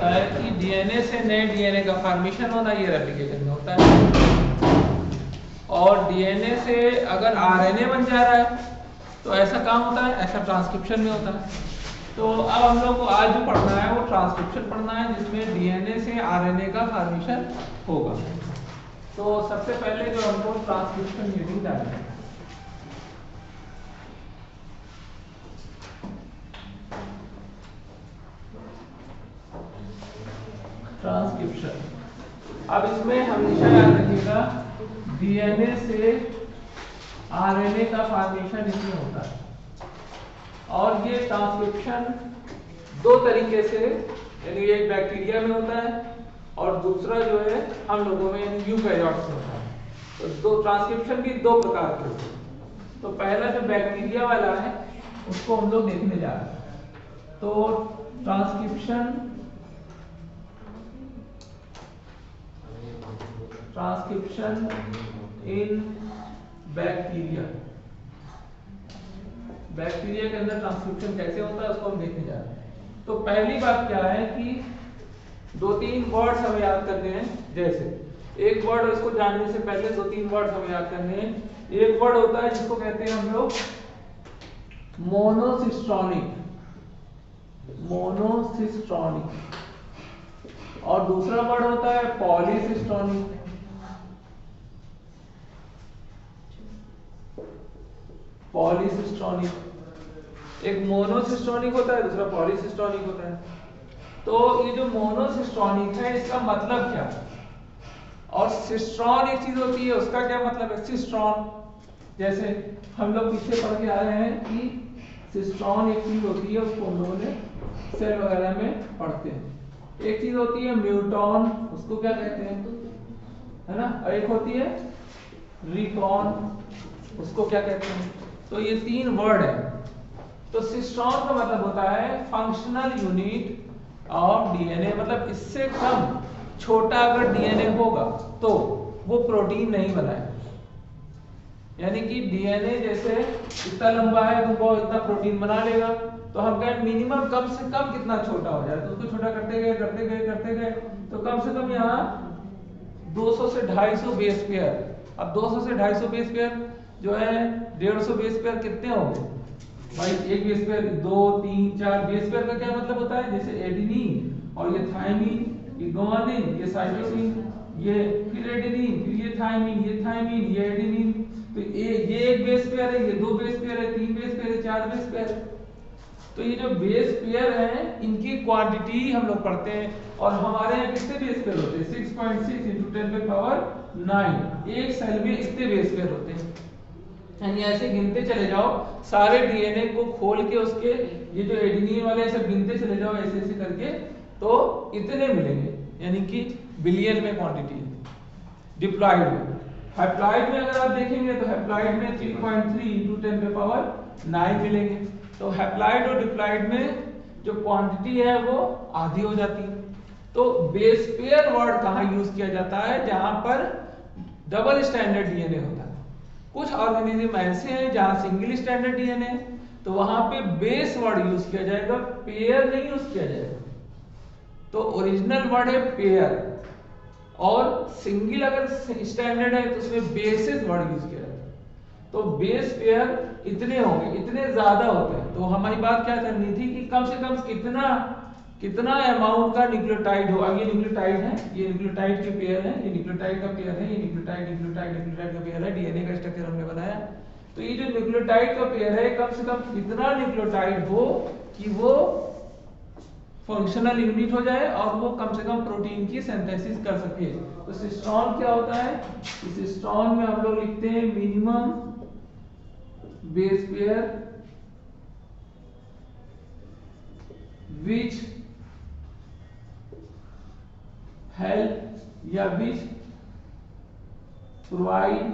है कि डीएनए से नए डीएनए का फॉर्मेशन होना, ये रेप्लिकेशन में होता है। और डीएनए से अगर आरएनए बन जा रहा है तो ऐसा काम होता है, ऐसा ट्रांसक्रिप्शन में होता है। तो अब हम लोग को आज जो पढ़ना है वो ट्रांसक्रिप्शन पढ़ना है, जिसमें डीएनए से आरएनए का फॉर्मेशन होगा। तो सबसे पहले जो हमको ट्रांसक्रिप्शन यूनिट डालना है, ट्रांसक्रिप्शन। अब इसमें हमेशा याद रखिएगा डीएनए से आरएनए का फॉर्मेशन इसमें होता है। और ये ट्रांसक्रिप्शन दो तरीके से, यानी एक बैक्टीरिया में होता है और दूसरा जो है हम लोगों में यानी यूकैरियोट्स में होता है। तो दो ट्रांसक्रिप्शन भी दो प्रकार के होते हैं। तो पहला जो बैक्टीरिया वाला है उसको हम लोग देखने जा रहे हैं। तो ट्रांसक्रिप्शन इन बैक्टीरिया, बैक्टीरिया के अंदर ट्रांसक्रिप्शन कैसे होता है उसको हम देखने जा रहे हैं। तो पहली बात क्या है कि दो तीन वर्ड्स हमें याद करने हैं। जैसे एक वर्ड, इसको जानने से पहले दो तीन वर्ड्स हमें याद करने हैं। एक वर्ड होता है जिसको कहते हैं हम लोग मोनोसिस्टोनिक, मोनोसिस्टोनिक। और दूसरा वर्ड होता है पॉलीसिस्टोनिक। पॉलीसिस्टोनिक, एक मोनोसिस्टोनिक होता है, दूसरा पॉलीसिस्टोनिक होता है। तो ये जो मोनोसिस्टोनिक है इसका मतलब क्या, और सिस्ट्रॉन एक चीज होती है उसका क्या मतलब है, सिस्ट्रॉन। जैसे हम लोग पीछे पढ़ के आ रहे हैं कि सिस्ट्रॉन एक चीज होती है, उसको हम लोगों ने सेल वगैरह में पढ़ते हैं। एक चीज होती है म्यूटॉन, उसको क्या कहते हैं, है ना, और एक होती है रिकॉन, उसको क्या कहते हैं। तो ये तीन वर्ड है। तो सिस्ट्रॉन का मतलब होता है फंक्शनल यूनिट ऑफ डीएनए, मतलब इससे कम छोटा अगर डीएनए होगा तो वो प्रोटीन नहीं बनाएगा। यानी कि डीएनए जैसे इतना लंबा है तो वो इतना प्रोटीन बना लेगा, तो हम कहें मिनिमम कम से कम कितना छोटा हो जाए, तो उसको छोटा करते गए करते गए करते गए, तो कम से कम यहाँ 200 से 250 बेस पेयर। अब 200 से 250 बेस पेयर जो है 150 बेस पेयर कितने होंगे भाई, एक बेस पेयर 2 3 4 बेस पेयर का क्या मतलब होता है, जैसे एडेनिन और ये थाइमिन, ये गुआनिन, ये साइटोसिन, ये फिर एडेनिन, फिर ये थाइमिन, ये थाइमिन, ये एडेनिन। तो ये एक बेस पेयर है, ये दो बेस पेयर है, तीन बेस पेयर है, चार बेस पेयर है। तो ये जो बेस पेयर हैं इनकी क्वांटिटी हम लोग पढ़ते हैं। और हमारे यहाँ कितने बेस पेयर होते हैं, 6.6 × 10⁹ एक सेल में इतने बेस पेयर होते हैं। यानी ऐसे गिनते चले जाओ, सारे डीएनए को खोल के उसके ये जो एडेनिन वाले ऐसे गिनते चले जाओ ऐसे ऐसे करके, तो इतने मिलेंगे, यानी कि बिलियन में क्वांटिटी है। डिप्लॉयड में, हैप्लॉयड में अगर आप देखेंगे तो हैप्लॉयड में 3.3 × 10⁹ मिलेंगे। तो हैप्लॉयड और डिप्लॉयड में जो क्वांटिटी है वो आधी हो जाती है। तो बेस पेयर वर्ड कहाँ यूज किया जाता है, जहां पर डबल स्टैंडर्ड डीएनए होता है। कुछ ऑर्गेनिज्म ऐसे हैं जहां सिंगल स्टैंडर्ड डीएनए, तो वहां पे बेस वर्ड यूज किया जाएगा, पेयर नहीं यूज किया जाएगा। तो ओरिजिनल वर्ड है पेयर, और सिंगल अगर स्टैंडर्ड है तो उसमें बेसिस वर्ड यूज किया जाता है। तो बेस पेयर इतने होंगे, इतने ज्यादा होते हैं। तो हमारी बात क्या करनी थी कि कम से कम कितना अमाउंट का न्यूक्लियोटाइड हो। अब ये न्यूक्लियोटाइड है, ये न्यूक्लियोटाइड के पेयर है, ये न्यूक्लियोटाइड का पेयर है, ये न्यूक्लियोटाइड का पेयर है, डीएनए का स्ट्रक्चर हमने बनाया। तो ये जो न्यूक्लियोटाइड का पेयर है कम से कम कितना न्यूक्लियोटाइड हो कि वो फंक्शनल यूनिट हो जाए और वो कम से कम प्रोटीन की सिंथेसिस कर सके। तो सिस्टोन क्या होता है, इस सिस्टोन में हम लोग लिखते हैं minimum base pair which help या which provide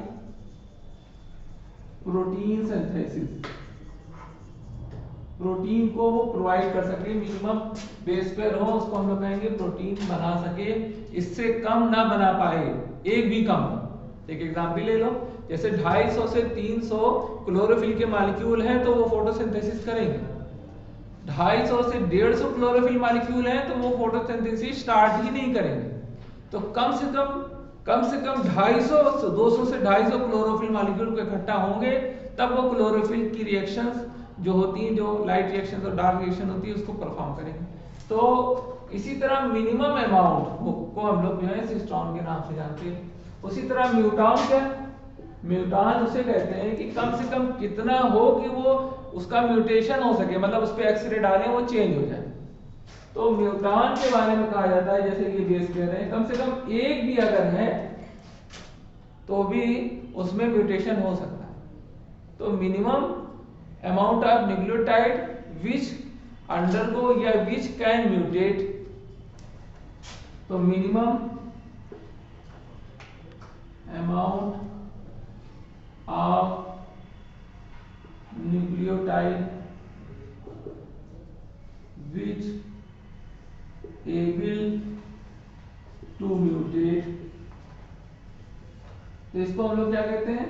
protein synthesis, protein को वो प्रोवाइड कर सके, मिनिमम बेस पेयर हो उसको हम लोग कहेंगे प्रोटीन बना सके, इससे कम ना बना पाए, एक भी कम। एक एग्जांपल ले लो, जैसे 250 से 300 क्लोरोफिल के मॉलिक्यूल हैं तो वो फोटोसिंथेसिस करेंगे, 250 से 150 क्लोरोफिल मॉलिक्यूल हैं तो वो फोटोसिंथेसिस स्टार्ट ही नहीं करेंगे। तो कम से कम 250 200 से 250 क्लोरोफिल मॉलिक्यूल को इकट्ठा होंगे, तब वो क्लोरोफिल की रिएक्शंस जो होती हैं, जो लाइट रिएक्शंस और डार्क रिएक्शन होती है, उसको परफॉर्म करेंगे। तो इसी तरह मिनिमम अमाउंट को हम लोग जो है सिस्टोन के नाम से जानते हैं। उसी तरह म्यूटॉन क्या है? म्यूटॉन उसे कहते हैं कि कम से कम कितना हो कि वो उसका म्यूटेशन हो सके, मतलब उस पर एक्सरे डालें वो चेंज हो जाए। तो म्यूटॉन के बारे में कहा जाता है, जैसे कि बेस पेयर है, कम से कम एक भी अगर है तो भी उसमें म्यूटेशन हो सकता है। तो minimum amount of nucleotide which undergo या विच कैन म्यूटेट, तो minimum amount of nucleotide which able to mutate, तो इसको हम लोग क्या कहते हैं?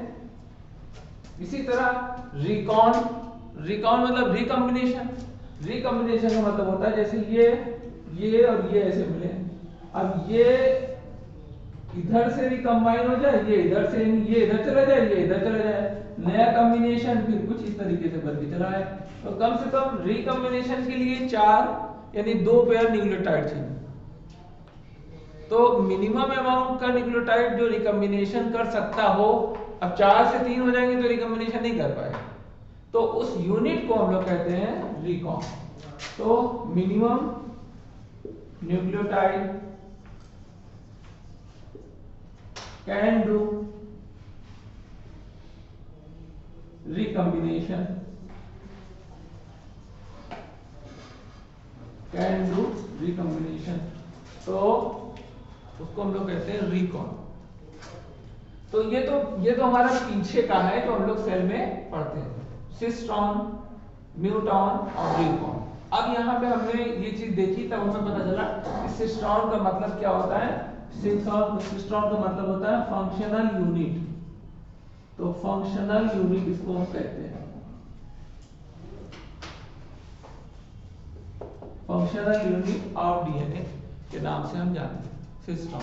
इसी तरह रिकॉन मतलब रिकॉम्बिनेशन का मतलब होता है जैसे ये और ये ऐसे मिले, अब ये इधर से रिकम्बाइन हो जाए, ये इधर से, ये इधर चला जाए, ये इधर चला जाए, नया कॉम्बिनेशन फिर कुछ इस तरीके से बन के चला है। तो कम से कम रिकॉम्बिनेशन के लिए 4 यानी 2 पेयर न्यूक्लियोटाइड चाहिए। तो मिनिमम अमाउंट का न्यूक्लियोटाइड जो रिकॉम्बिनेशन कर सकता हो, अब 4 से 3 हो जाएंगे तो रिकॉम्बिनेशन नहीं कर पाएगा, तो उस यूनिट को हम लोग कहते हैं रिकॉम। तो minimum nucleotide can do recombination, तो उसको हम लोग कहते हैं रिकॉन। तो ये तो हमारा पीछे का है जो हम लोग सेल में पढ़ते हैं, सिस्टोन, म्यूटॉन और रिकॉन। अब यहाँ पे हमने ये चीज देखी तब हमें पता चला कि सिस्टोन का मतलब क्या होता है। सिस्टोन का मतलब होता है फंक्शनल यूनिट, तो फंक्शनल यूनिट इसको हम कहते हैं, फंक्शनल यूनिट ऑफ डीएनए के नाम से हम जानते हैं सिस्टोन।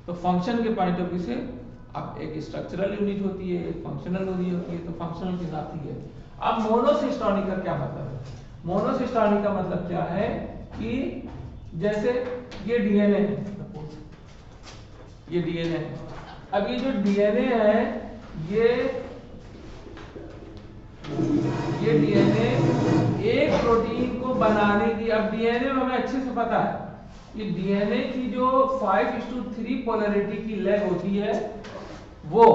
तो फंक्शन के पॉइंट ऑफ व्यू से अब एक स्ट्रक्चरल यूनिट होती है, एक फंक्शनल यूनिट होती है, तो फंक्शनल के साथ ही है। अब मोनोसिस्टोनिक का क्या मतलब है? मोनोसिस्टोनिक का मतलब क्या है कि जैसे ये डीएनए है, ये डीएनए है, अब ये जो डीएनए है ये डीएनए एक प्रोटीन को बनाने की, अब डीएनए में हमें अच्छे से पता है कि डीएनए की जो 5:3 पोलैरिटी की लेग होती है वो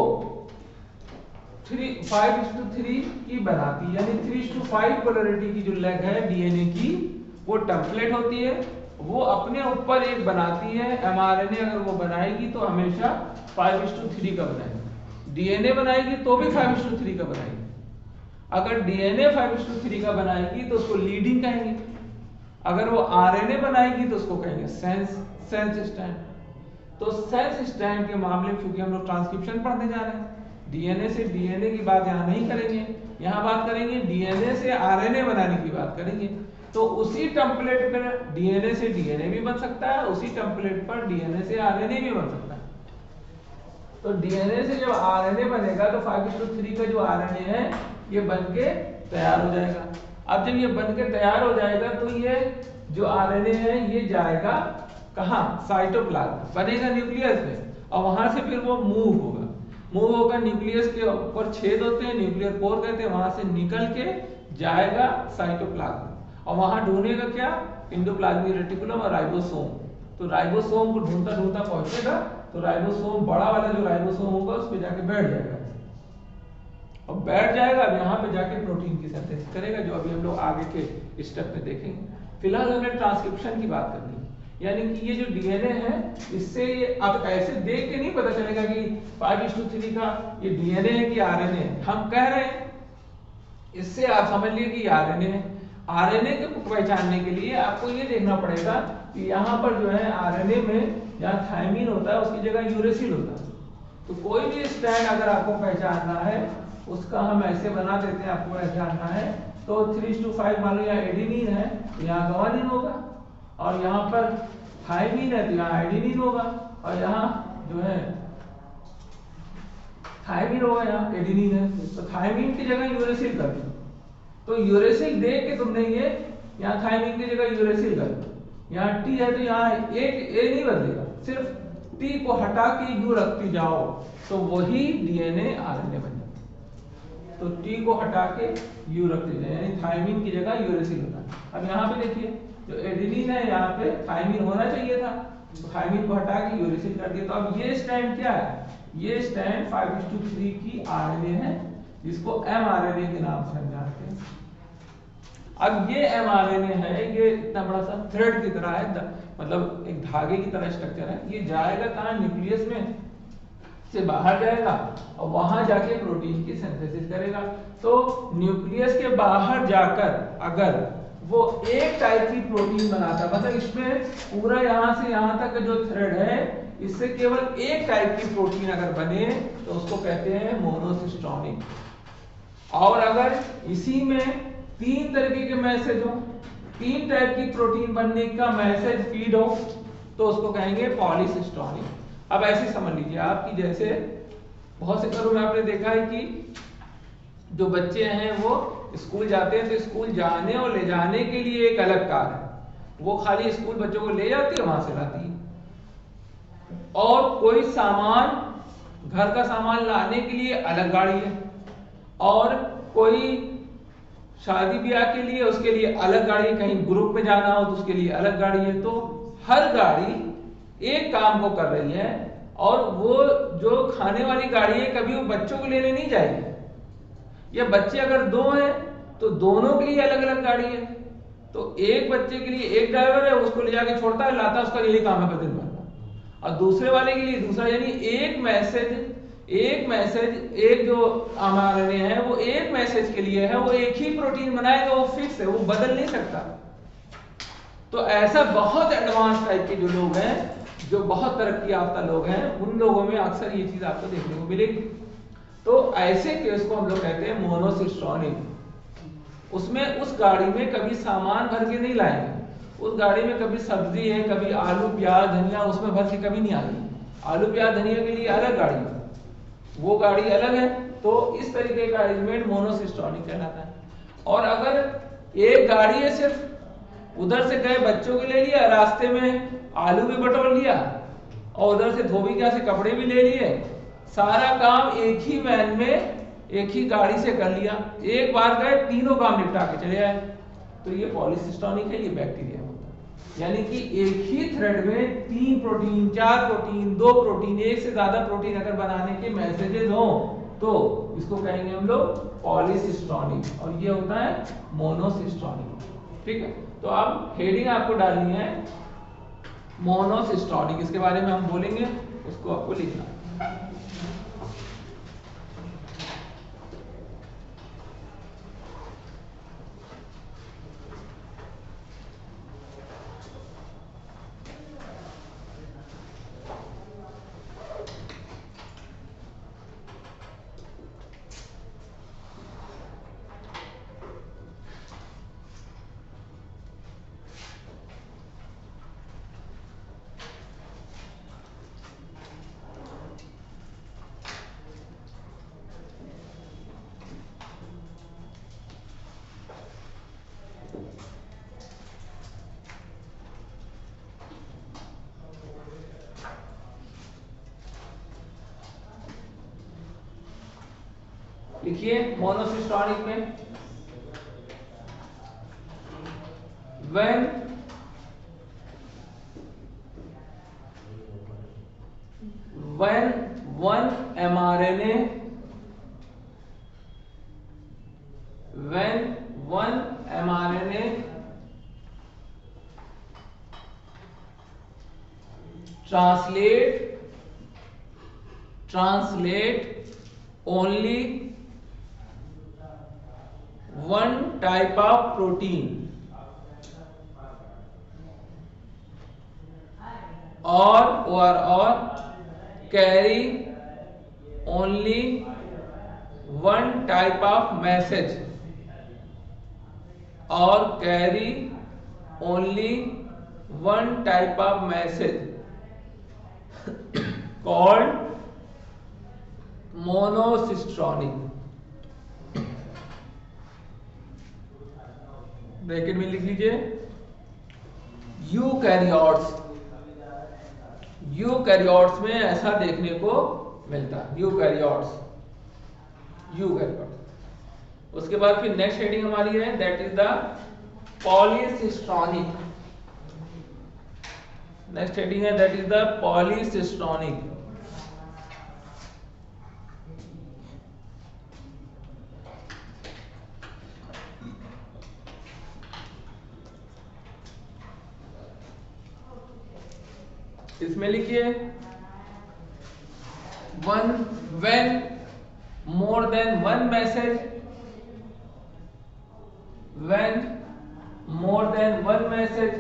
5:3 की बनाती है, यानी 3:5 पोलैरिटी की जो लेग है डीएनए की वो टेम्पलेट होती है, वो अपने ऊपर एक बनाती है। एमआरएनए अगर वो बनाएगी तो हमेशा 5:3 का बनाएगी, डीएनए बनाएगी तो भी 5:3 का बनाएगी। अगर डीएनए 5:3 का बनाएगी तो उसको लीडिंग कहेंगे, अगर वो आरएनए बनाएगी तो उसको कहेंगे सेंस स्टैंड। तो सेंस स्टैंड के मामले में क्योंकि हम लोग ट्रांसक्रिप्शन पढ़ने जा रहे हैं, डीएनए से डीएनए की बात यहाँ नहीं करेंगे, यहाँ बात करेंगे डीएनए से आरएनए बनाने की बात करेंगे। तो उसी टेम्पलेट पर डीएनए से डीएनए भी बन सकता है, उसी टेम्पलेट पर डीएनए से आरएनए भी बन सकता है। तो डीएनए से जब आरएनए बनेगा तो 5:3 का जो आरएनए है ये बनके तैयार हो जाएगा। अब जब ये बनके तैयार हो जाएगा तो ये जो आरएनए है ये जाएगा कहाँ? साइटोप्लाज्म, बनेगा न्यूक्लियस में, और वहां से फिर वो मूव होगा न्यूक्लियस के ऊपर छेद होते हैं, न्यूक्लियर पोर कहते हैं, वहां से निकल के जाएगा साइटोप्लाज्म, और वहां ढूंढेगा क्या? एंडोप्लाज्मिक रेटिकुलम और राइबोसोम। तो राइबोसोम को ढूंढता पहुंचेगा, तो राइबोसोम बड़ा वाला जो राइबोसोम होगा उस पर जाके बैठ जाएगा, और बैठ जाएगा, अब यहाँ पे जाके प्रोटीन की सिंथेसिस करेगा, जो अभी हम लोग आगे के स्टेप में देखेंगे। फिलहाल हमें ट्रांसक्रिप्शन की बात करनी है, यानी कि ये जो डीएनए है इससे ये अब ऐसे देख के नहीं पता चलेगा कि 5:3 का ये डीएनए है कि आरएनए है, हम कह रहे हैं, इससे आप समझ लिए कि आरएनए है। आरएनए को पहचानने के लिए आपको ये देखना पड़ेगा कि यहाँ पर जो है आरएनए में जहाँ थायमिन होता है उसकी जगह यूरेसिल होता है। तो कोई भी स्टैंड अगर आपको पहचानना है उसका हम ऐसे बना देते हैं, आपको पहचानना है तो 3:5 मान लो यहाँ एडिनिन है तो यहाँ ग्वानिन होगा, और यहाँ पर थाइमिन है तो यहाँ एडिनिन होगा, और यहाँ जो है थाइमिन होगा, यहाँ एडिनिन है तो थाइमिन की जगह यूरेसिल कर दो। तो यूरेसिल दे के तुमने ये यहाँ थाइमिन की जगह यूरेसिल कर दो। यहाँ टी है तो यहाँ एक ए नहीं बदलेगा, सिर्फ टी को हटा के यू रखती जाओ तो वही डीएनए आरएनए बन जाता। तो टी को हटा के यू रखते जाए, यानी थाइमिन की जगह यूरेसिल होता है। अब यहाँ पे देखिए जो एडिनिन है यहाँ पे थाइमिन होना चाहिए था, तो थाइमिन को हटा के यूरेसिल कर दिया। तो अब ये स्ट्रैंड क्या है? ये स्ट्रैंड 5:3 की आरएनए है, जिसको एमआरएनए के नाम से हम जानते हैं। अब ये एमआरएनए है, ये इतना बड़ा सा थ्रेड की तरह है, मतलब एक धागे की तरह स्ट्रक्चर है। ये जाएगा कहाँ? न्यूक्लियस में से बाहर जाएगा और वहां जाके प्रोटीन की सिंथेसिस करेगा। तो न्यूक्लियस के बाहर जाकर अगर वो एक टाइप की प्रोटीन बनाता, मतलब इसमें पूरा यहाँ से यहाँ तक जो थ्रेड है इससे केवल एक टाइप की प्रोटीन अगर बने तो उसको कहते हैं मोनोसिस्टोनिक। और अगर इसी में 3 तरीके के मैसेज हो, 3 टाइप की प्रोटीन बनने का मैसेज फीड हो तो उसको कहेंगे पॉलीसिस्टोनिक। अब ऐसे समझ लीजिए आप कि जैसे बहुत से घरों में आपने देखा है कि जो बच्चे हैं वो स्कूल जाते हैं तो स्कूल जाने और ले जाने के लिए एक अलग कार है, वो खाली स्कूल बच्चों को ले जाती है वहां से लाती है। और कोई सामान, घर का सामान लाने के लिए अलग गाड़ी है, और कोई शादी ब्याह के लिए उसके लिए अलग गाड़ी, कहीं ग्रुप में जाना हो तो उसके लिए अलग गाड़ी है। तो हर गाड़ी एक काम को कर रही है, और वो जो खाने वाली गाड़ी है कभी वो बच्चों को लेने नहीं जाएगी, या बच्चे अगर 2 हैं तो दोनों के लिए अलग अलग गाड़ी है। तो एक बच्चे के लिए एक ड्राइवर है, उसको ले जाके छोड़ता है, लाता है, उसका यही काम है दिन भर, और दूसरे वाले के लिए दूसरा। यानी एक मैसेज एक जो एमआरएनए है वो एक मैसेज के लिए है, वो एक ही प्रोटीन बनाएगा, वो फिक्स है, वो बदल नहीं सकता। तो ऐसा बहुत एडवांस टाइप के जो लोग हैं, जो बहुत तरक्की याफ्ता लोग हैं, उन लोगों में अक्सर ये चीज आपको देखने को मिलेगी। तो ऐसे केस को हम लोग कहते हैं मोनोसिस्टोनिक। उसमें उस गाड़ी में कभी सामान भर के नहीं लाएंगे, उस गाड़ी में कभी सब्जी है, कभी आलू प्याज धनिया उसमें भर के कभी नहीं आएगी। आलू प्याज धनिया के लिए अलग गाड़ी है, वो गाड़ी अलग है। तो इस तरीके का अरेंजमेंट मोनोसिस्टोनिक कहलाता है। और अगर एक गाड़ी है, सिर्फ उधर से गए बच्चों के ले लिया, रास्ते में आलू भी बटोर लिया और उधर से धोबी के यहाँ से कपड़े भी ले लिए, सारा काम एक ही वैन में एक ही गाड़ी से कर लिया, एक बार गए तीनों काम निपटा के चले आए, तो ये पॉलीसिस्टोनिक है, ये बैक्टीरिया होता है। यानी कि एक ही थ्रेड में 3 प्रोटीन, 4 प्रोटीन, 2 प्रोटीन, एक से ज्यादा प्रोटीन अगर बनाने के मैसेजेस हो तो इसको कहेंगे हम लोग पॉलीसिस्टोनिक, और ये होता है मोनोसिस्टोनिक। ठीक है, तो अब हेडिंग आपको डालनी है मोनोसिस्टोनिक, इसके बारे में हम बोलेंगे, उसको आपको लिखना है। लिखिए मोनोसिस्टोनिक में when one mRNA translate only one type of protein or carry only one type of message or carry only one type of message called monosystronic। Bracket में लिख लीजिए यूकैरियोट्स में ऐसा देखने को मिलता है, यूकैरियोट्स। उसके बाद फिर नेक्स्ट हेडिंग हमारी है that is the polycistronic. Next heading है दैट इज द पॉलीसिस्ट्रॉनिक। इसमें लिखिए when more than one message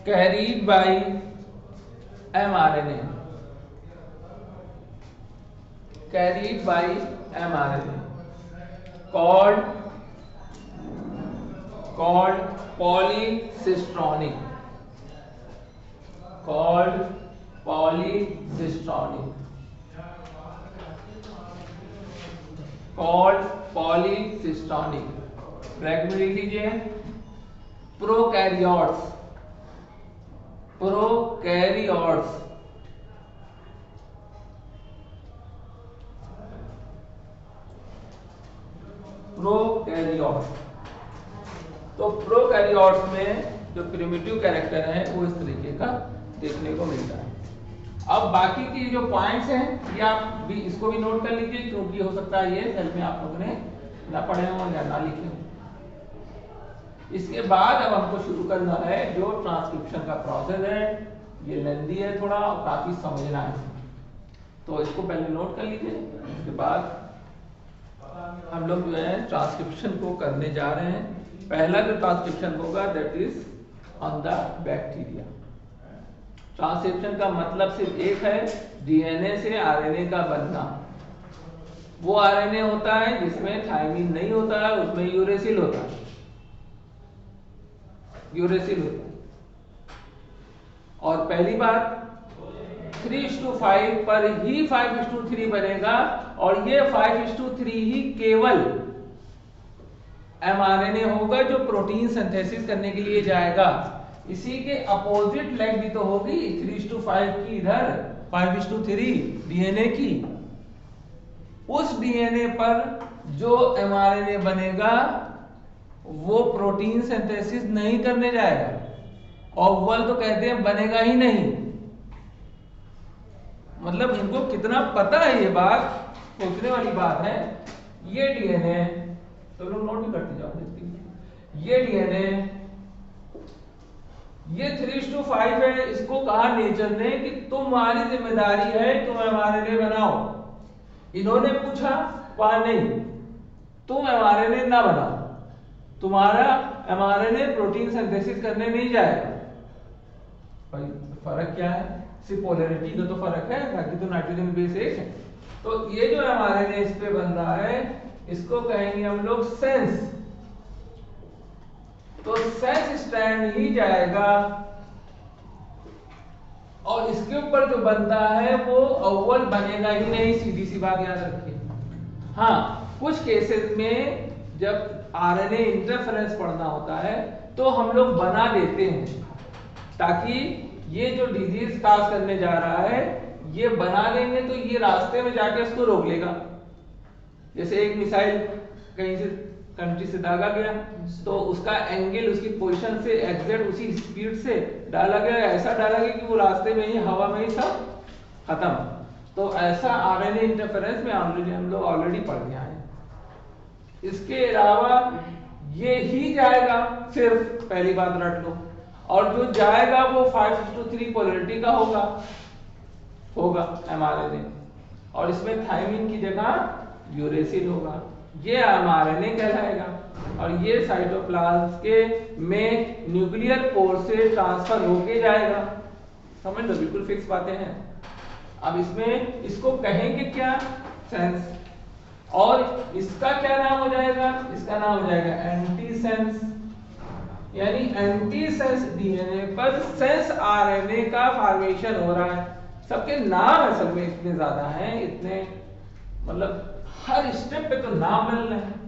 carried by mRNA called polycistronic bracket में लिख लीजिए प्रोकैरियोट्स तो प्रोकैरियोट्स में जो प्रिमिटिव कैरेक्टर है वो इस तरीके का देखने को मिलता है। अब बाकी की जो पॉइंट्स हैं ये आप भी इसको भी नोट कर लीजिए, क्योंकि हो सकता है ये सेल में आप लोगों ने ना पढ़े हो या ना लिखे हो। इसके बाद अब हमको शुरू करना है जो ट्रांसक्रिप्शन का प्रोसेस है। ये लेंदी है थोड़ा और काफी समझना है, तो इसको पहले नोट कर लीजिए। इसके बाद हम लोग जो है ट्रांसक्रिप्शन को करने जा रहे हैं। पहला जो ट्रांसक्रिप्शन होगा that is on the bacteria. Transcription का मतलब सिर्फ एक है, डीएनए से आरएनए का बनना। वो आरएनए होता है जिसमें थायमिन नहीं होता है, उसमें यूरेसिल होता है। और पहली बात 3:5 पर ही 5:3 बनेगा, और ये 5:3 ही केवल एमआरएनए होगा जो प्रोटीन सिंथेसिस करने के लिए जाएगा। इसी के अपोजिट लेग भी तो होगी 3:5 की, इधर 5:3 डीएनए की। उस डीएनए पर जो एमआरएनए बनेगा वो प्रोटीन सिंथेसिस नहीं करने जाएगा, और वल तो कहते हैं बनेगा ही नहीं। मतलब इनको कितना पता है ये बात, सोचने वाली बात है। ये डीएनए तो लोग नोट भी करते जाओ, ये डीएनए ये 3:5 है। इसको कहा नेचर ने कि तुम्हारी जिम्मेदारी है तुम एमआरएनए बनाओ। इन्होंने पूछा कहा नहीं, तुम एमआरएनए ना बनाओ, तुम्हारा एमआरएनए प्रोटीन सिंथेसिस करने नहीं जाएगा। भाई फर्क क्या है? सिर्फ पोलैरिटी का तो फर्क है, बाकी तो नाइट्रोजन बेस एक है। तो ये जो एमआरएनए इस पे बन रहा है इसको कहेंगे हम लोग सेंस। तो सेंस स्ट्रैंड ही जाएगा, और इसके ऊपर जो बनता है वो अव्वल बनेगा ही नहीं, सीधी सी बात याद रखिए। हाँ, कुछ केसेस में जब आरएनए इंटरफेरेंस पढ़ना होता है तो हम लोग बना देते हैं, ताकि ये जो डिजीज काज करने जा रहा है ये बना लेंगे तो ये रास्ते में जाके उसको रोक लेगा। जैसे एक मिसाइल कहीं से कंट्री से दागा गया तो उसका एंगल उसकी पोजीशन से एग्जैक्ट उसी स्पीड से डाला गया, ऐसा डाला गया कि वो रास्ते में ही हवा में ही सब खत्म। तो ऐसा आरएनए इंटरफेरेंस में हम लोग ऑलरेडी पढ़ गए हैं। इसके अलावा ये ही जाएगा, सिर्फ पहली बात रट लो, और जो जाएगा वो 5:3 पोलैरिटी का होगा एमआरएनए, और इसमें थायमिन की जगह यूरेसिल होगा। ये एमआरएनए कहलाएगा, और ये साइटोप्लाज्म के में न्यूक्लियर पोर से ट्रांसफर होके जाएगा। समझ लो, बिल्कुल फिक्स बातें हैं। अब इसमें इसको कहेंगे क्या? सेंस। और इसका क्या नाम हो जाएगा, इसका नाम हो जाएगा एंटीसेंस। यानी एंटीसेंस डीएनए पर सेंस आरएनए का फॉर्मेशन हो रहा है। सबके नाम असल में इतने ज्यादा हैं, इतने मतलब हर स्टेप पे तो नाम मिल रहे हैं,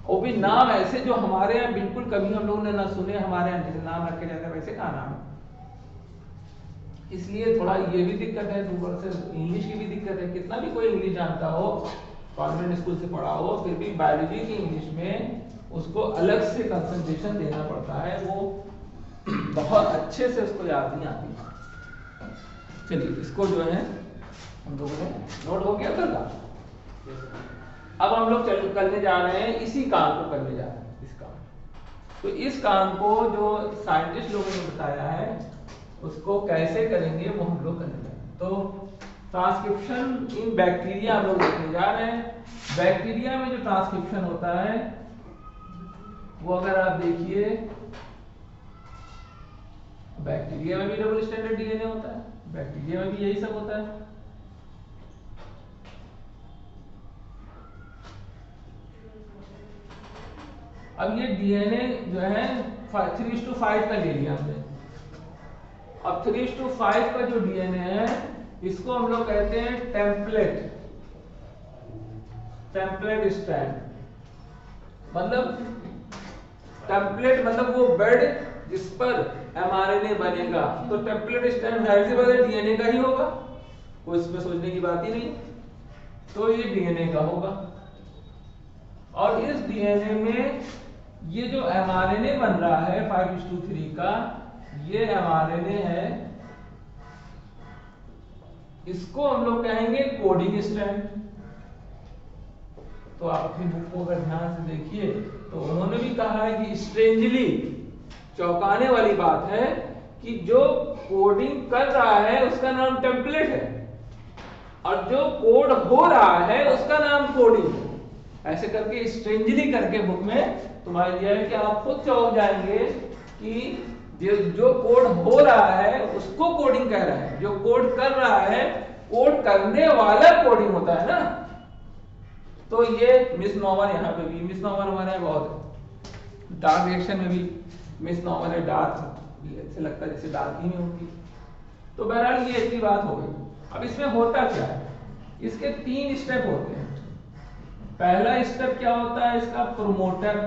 वो भी नाम ऐसे जो हमारे यहाँ बिल्कुल कभी हम लोगों ने ना सुने, हमारे यहाँ जैसे नाम रखे जाते हैं वैसे कहाँ नाम है। इसलिए थोड़ा ये भी दिक्कत है, ऊपर से इंग्लिश की भी दिक्कत है। कितना भी कोई इंग्लिश जानता हो, कॉन्वेंट स्कूल से पढ़ा हो, फिर भी बायोलॉजी की इंग्लिश में उसको अलग से कंसंट्रेशन देना पड़ता है, वो बहुत अच्छे से उसको याद नहीं आती। चलिए इसको जो है हम लोगों ने नोट हो गया कल का। अब हम लोग करने जा रहे हैं, इसी काम को करने जा रहे हैं, इस काम। तो इस काम को जो साइंटिस्ट लोगों ने बताया है उसको कैसे करेंगे वो हम लोग करने जा रहे हैं। तो ट्रांसक्रिप्शन इन बैक्टीरिया हम लोग देखने जा रहे हैं। बैक्टीरिया में जो ट्रांसक्रिप्शन होता है वो अगर आप देखिए, बैक्टीरिया में भी डबल स्टैंडर्ड डीएनए होता है, बैक्टीरिया में भी यही सब होता है। अब ये डीएनए जो है 3:5 का ले लिया हमने। अब 3:5 का जो डीएनए है इसको हम लोग कहते हैं टेम्पलेट, टेम्पलेट स्ट्रैंड। मतलब टेम्पलेट मतलब वो बेड जिस पर एमआरएनए बनेगा। तो टेम्पलेट स्ट्रैंड जाहिर सी बात है डीएनए का ही होगा, कोई इसमें सोचने की बात ही नहीं। तो ये डीएनए का होगा और इस डीएनए में ये जो एमआरएनए बन रहा है 5:3 का, ये एमआरएनए है, इसको हम लोग कहेंगे कोडिंग स्ट्रैंड। तो आप अपनी बुक को अगर ध्यान से देखिए तो उन्होंने भी कहा है कि स्ट्रेंजली, चौंकाने वाली बात है कि जो कोडिंग कर रहा है उसका नाम टेम्पलेट है और जो कोड हो रहा है उसका नाम कोडिंग है। ऐसे करके स्ट्रेंजली करके बुक में तुम्हारे दिया है कि आप खुद चौंक जाएंगे कि जो कोड हो रहा है उसको कोडिंग कह रहा है, जो कोड कर रहा है, कोड करने वाला कोडिंग होता है ना। तो ये मिसनॉमर यहाँ पे भी मिसनॉमर हमारे यहाँ बहुत है। डार्क रिएक्शन में भी मिसनॉमर है, डार्क भी ऐसे लगता है जैसे डार्क ही नहीं होती। तो बहरहाल ये इतनी बात हो गई। अब इसमें होता क्या है, इसके 3 स्टेप होते हैं। पहला स्टेप क्या होता है इसका, प्रोमोटर।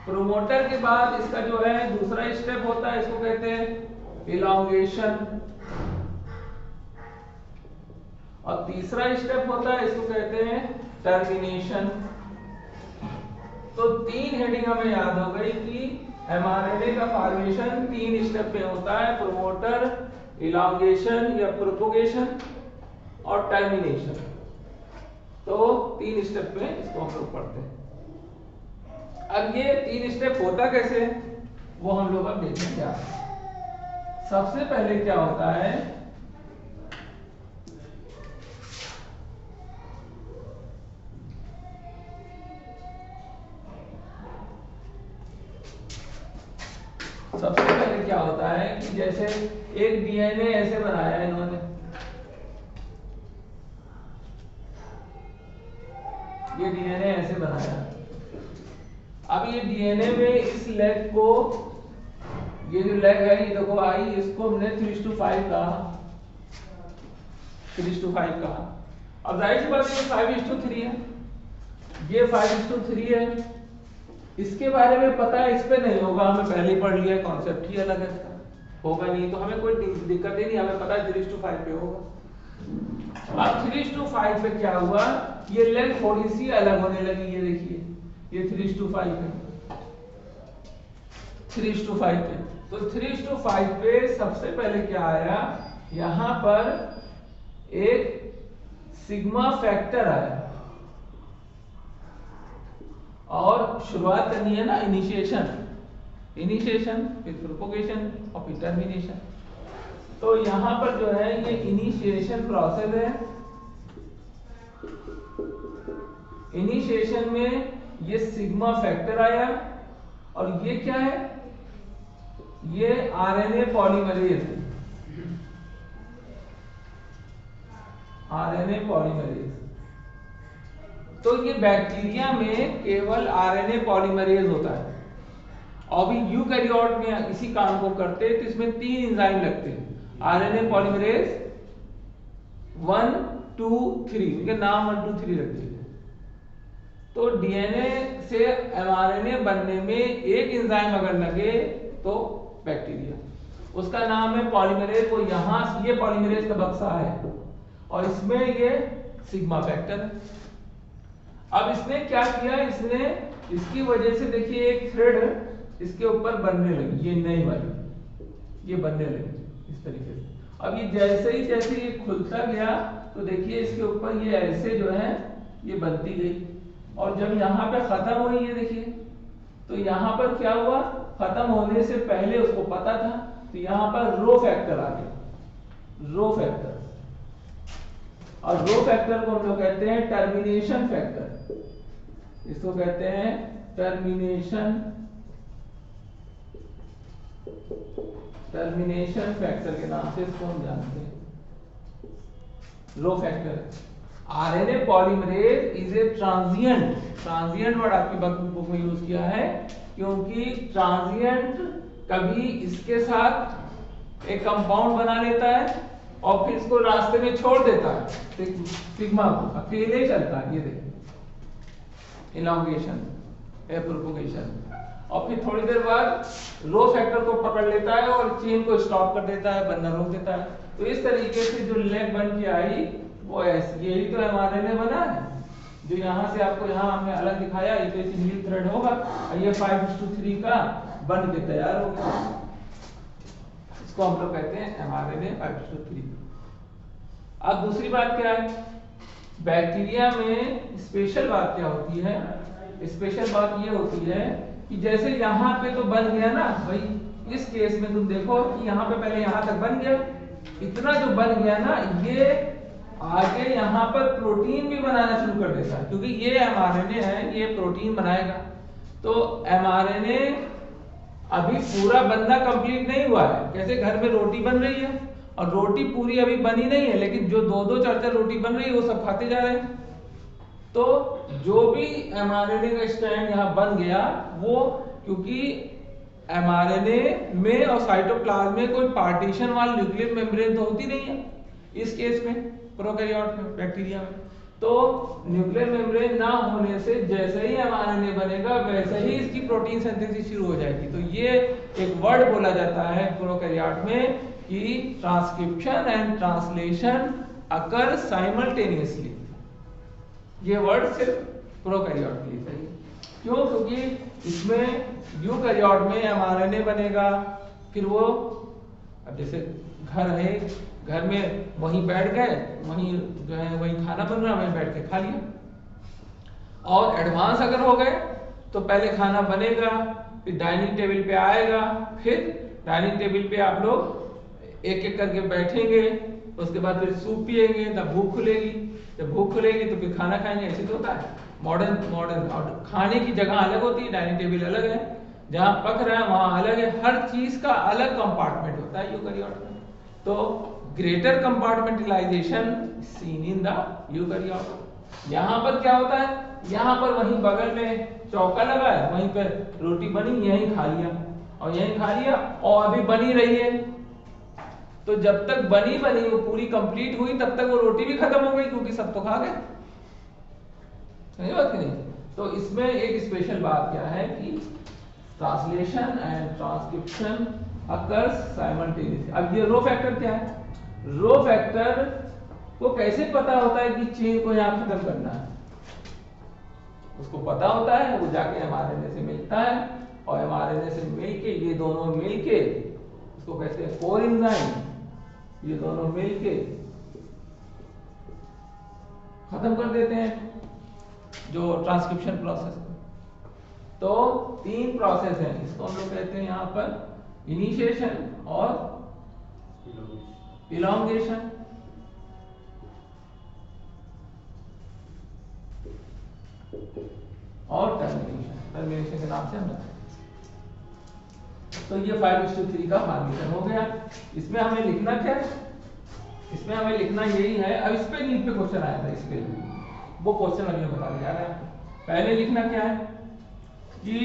प्रोमोटर के बाद इसका जो है दूसरा स्टेप होता है, इसको कहते हैं इलॉन्गेशन। और तीसरा स्टेप होता है, इसको कहते हैं टर्मिनेशन। तो 3 हेडिंग हमें याद हो गई कि एमआरएनए का फॉर्मेशन 3 स्टेप में होता है, प्रोमोटर, इलॉन्गेशन या प्रोपोगेशन और टर्मिनेशन। तो 3 स्टेप में इसको हम लोग पढ़ते हैं। अब ये 3 स्टेप होता कैसे वो हम लोग अब देखेंगे। क्या सबसे पहले क्या होता है, सबसे पहले क्या होता है कि जैसे एक डीएनए ऐसे बनाया है इन्होंने, ये डीएनए ऐसे बनाया। अब ये डीएनए में इस लेग को, ये जो लेग है ये देखो आई, इसको हमने 3:5 कहा, 3:5 कहा। अब जाहिर सी बात है 5:3 है, ये 5:3 है। इसके बारे में पता है, इस पे नहीं होगा, हमें पहले ही पढ़ लिया, कॉन्सेप्ट ही अलग है इसका, होगा नहीं तो हमें कोई दिक्कत ही नहीं, हमें पता है 3:5 पे होगा। अब 3:5 पे क्या हुआ, ये लेग थोड़ी सी अलग होने लगी, ये देखिए ये 3:5 पे, 3:5 पे। तो 3:5 पे सबसे पहले क्या आया, यहां पर एक सिग्मा फैक्टर आया और शुरुआत करनी है ना इनिशिएशन, इनिशिएशन फिर प्रोपोगेशन और फिर टर्मिनेशन। तो यहां पर जो है ये इनिशिएशन प्रोसेस है। इनिशिएशन में ये सिग्मा फैक्टर आया और ये क्या है, ये आरएनए पॉलीमरेज है। RNA polymerase. तो ये बैक्टीरिया में केवल आरएनए पॉलीमरेज होता है। और भी यूकैरियोट में इसी काम को करते हैं, तो इसमें 3 एंजाइम लगते हैं। आरएनए पॉलीमरेज 1 2 3, इनके नाम 1 2 3 रखते हैं। तो डीएनए से एमआरएनए बनने में एक एंजाइम अगर लगे तो बैक्टीरिया, उसका नाम है पॉलीमरेज। वो यहां ये पॉलीमरेज का बक्सा है और इसमें ये सिग्मा फैक्टर है। अब इसने क्या किया, इसने इसकी वजह से देखिए एक थ्रेड इसके ऊपर बनने लगी, ये नई वाली ये बनने लगी इस तरीके से। अब ये जैसे ये खुलता गया तो देखिए इसके ऊपर ये ऐसे जो है ये बनती गई। और जब यहाँ पे खत्म हुई ये देखिए, तो यहाँ पर क्या हुआ, खत्म होने से पहले उसको पता था, तो यहाँ पर रो फैक्टर आ गया, रो फैक्टर। और रो फैक्टर को हम लोग कहते हैं टर्मिनेशन फैक्टर, इसको कहते हैं टर्मिनेशन फैक्टर के नाम से इसको हम जानते हैं, rho factor. RNA polymerase is a transient word आपकी बुक में यूज किया है, क्योंकि ट्रांजिएंट कभी इसके साथ एक कंपाउंड बना लेता है और फिर इसको रास्ते में छोड़ देता है, सिग्मा को अकेले चलता है, ये देखिए इलॉन्गेशन या प्रोपगेशन। और फिर थोड़ी देर बाद रो फैक्टर को पकड़ लेता है और चेन को स्टॉप कर देता है, बनना रोक देता है। तो इस तरीके से जो लेग बन के आई वो ऐसी, यही तो एमआरएनए बना है, जो यहाँ से आपको यहाँ हमने अलग दिखाया, ये तो सिंगल थ्रेड होगा और ये 5:3 का बन के तैयार हो गया। इसको हम लोग कहते हैं एमआरएनए 5:3। अब दूसरी बात क्या है, बैक्टीरिया में स्पेशल बात क्या होती है, स्पेशल बात ये होती है कि जैसे यहाँ पे तो बन गया ना भाई, इस केस में तुम देखो कि यहाँ पे पहले यहाँ तक बन गया, इतना जो बन गया ना, ये आगे यहाँ पर प्रोटीन भी बनाना शुरू कर देता है, क्योंकि ये एमआरएनए है, ये प्रोटीन बनाएगा। तो एमआरएनए अभी पूरा बनना कंप्लीट नहीं हुआ है। कैसे घर में रोटी बन रही है और रोटी पूरी अभी बनी नहीं है, लेकिन जो 2-2 4-4 रोटी बन रही है वो सब खाते जा रहे हैं। तो जो भी एमआरएनए का स्ट्रैंड यहाँ बन गया, वो क्योंकि एमआरएनए में और साइटोप्लाज्म में कोई पार्टीशन वाली न्यूक्लियर मेम्ब्रेन तो होती नहीं है इस केस में, प्रोकैरियोट में, बैक्टीरिया में। तो न्यूक्लियर मेम्ब्रेन ना होने से जैसे ही एमआरएनए बनेगा वैसे ही इसकी प्रोटीन सिंथेसिस शुरू हो जाएगी। तो ये एक वर्ड बोला जाता है प्रोकैरियोट में कि transcription and translation occur simultaneously. ये वर्ड सिर्फ प्रोकैरियोट के लिए सही। क्यों? क्योंकि इसमें यूकैरियोट में एमआरएनए बनेगा, फिर वो अब जैसे घर है, घर में वहीं बैठ गए, वहीं जो है वहीं खाना बन रहा है, वहीं बैठ के खा लिया। और एडवांस अगर हो गए तो पहले खाना बनेगा, फिर डाइनिंग टेबल पे आएगा, फिर डाइनिंग टेबल पे आप लोग एक एक करके बैठेंगे, उसके बाद फिर सूप पिएंगे, तब भूख खुलेगी, जब भूख खुलेगी तो फिर खाना खाएंगे। ऐसे तो होता है। मॉडर्न और खाने की जगह अलग होती है, डाइनिंग टेबल अलग है, जहाँ पक रहा है वहां अलग है, हर चीज का अलग कंपार्टमेंट होता है यूकैरियोट में। तो greater compartmentalisation seen in the eukaryote. यहाँ पर क्या होता है, यहाँ पर वहीं बगल में चौका लगा है, वहीं पर रोटी बनी, यहीं खा लिया और यहीं खा लिया, और अभी बनी रही है। तो जब तक बनी वो पूरी कंप्लीट हुई, तब तक वो रोटी भी खत्म हो गई, क्योंकि सब तो खा गए। सही बात कि नहीं? तो इसमें एक स्पेशल बात क्या है कि translation and transcription occurs simultaneously. अब ये रो फैक्टर क्या है? रो फैक्टर को कैसे पता होता है कि चेन को यहाँ खत्म करना है? उसको पता होता है, वो जाके एमआरएनए से मिलता है और एमआरएनए से मिलके ये दोनों मिलके, उसको कहते हैं कोर एंजाइम, ये दोनों मिलके खत्म कर देते हैं जो ट्रांसक्रिप्शन प्रोसेस। तो 3 प्रोसेस हैं, इसको हम लोग कहते हैं यहाँ पर इनिशिएशन और इलॉन्गेशन। और टर्मिनेशन के नाम से हम जानते हैं। तो ये 5:3 का फॉर्मेशन हो गया। इसमें हमें लिखना क्या है? इसमें हमें लिखना यही है। अब इस पे नीट पे क्वेश्चन आया था, इस पे वो क्वेश्चन अभी मैं बताने जा रहा हूं। पहले लिखना क्या है कि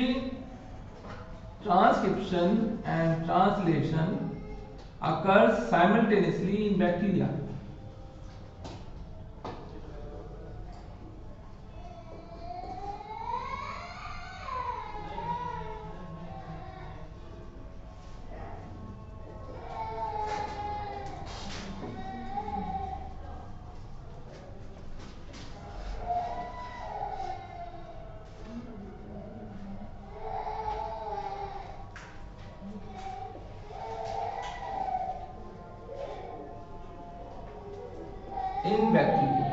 transcription and translation occurs simultaneously in bacteria. In bacteria.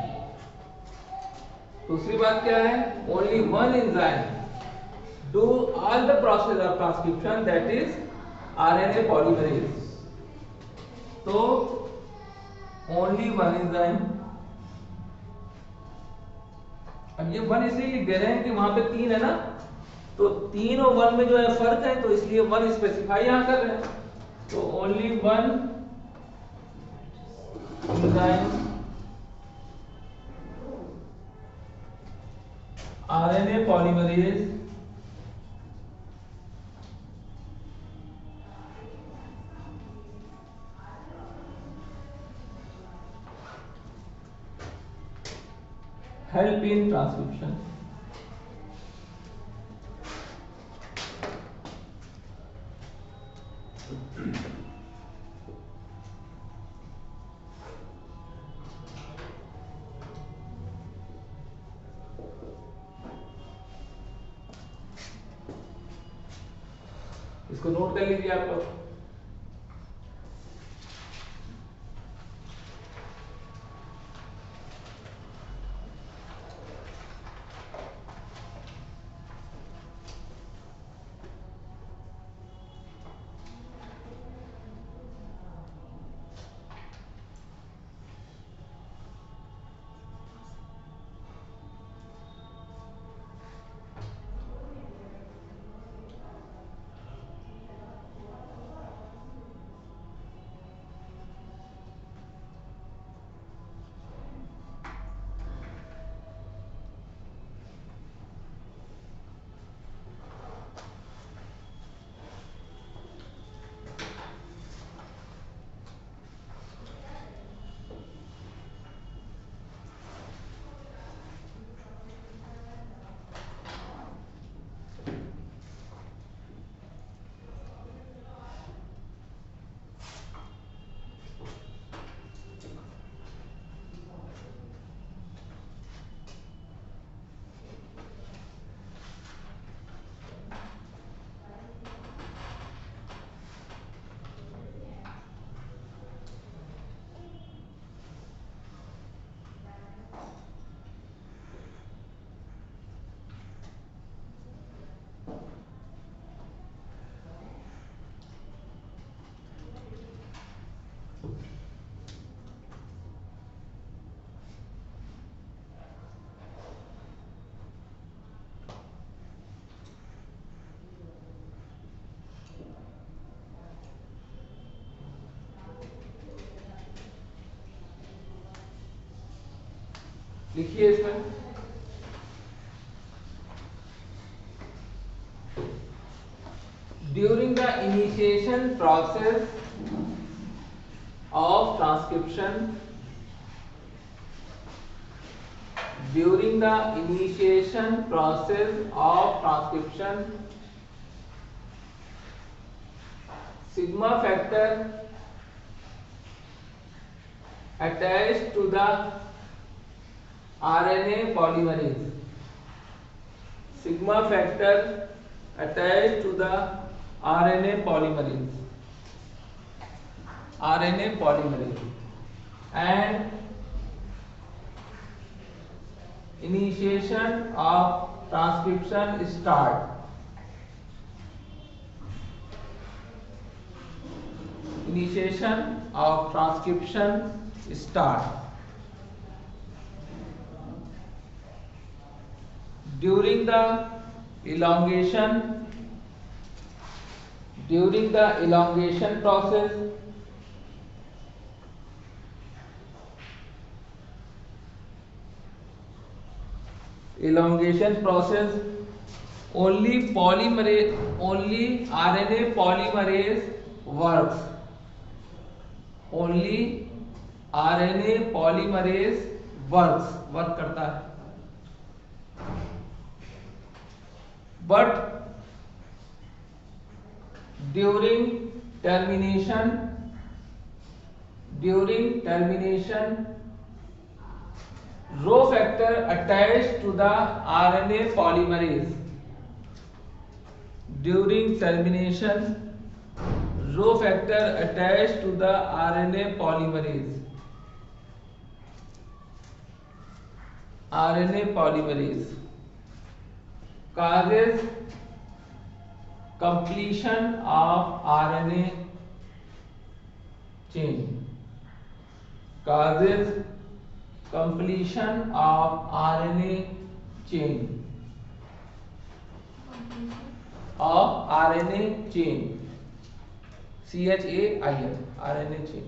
दूसरी बात क्या है, only one enzyme do all the process of transcription, that is RNA polymerase. तो ओनली वन एंजाइम, अब ये वन इसलिए लिख दे रहे हैं कि वहां पे 3 है ना, तो 3 और 1 में जो है फर्क है, तो इसलिए 1 स्पेसिफाई यहां कर रहे हैं। तो only one enzyme RNA polymerase help in transcription. इसको नोट कर लीजिए आप लोग। लिखिए इसमें, during the initiation process of transcription, during the initiation process of transcription, sigma factor attached to the RNA polymerase, sigma factor attached to the RNA polymerase, and initiation of transcription start. Initiation of transcription start. During the elongation process, elongation process, only RNA polymerase works. Only RNA polymerase work करता है. But during termination Rho factor attached to the RNA polymerase. During termination, Rho factor attached to the RNA polymerase. Causes completion of RNA chain. Causes completion of RNA chain. CHAIN RNA chain.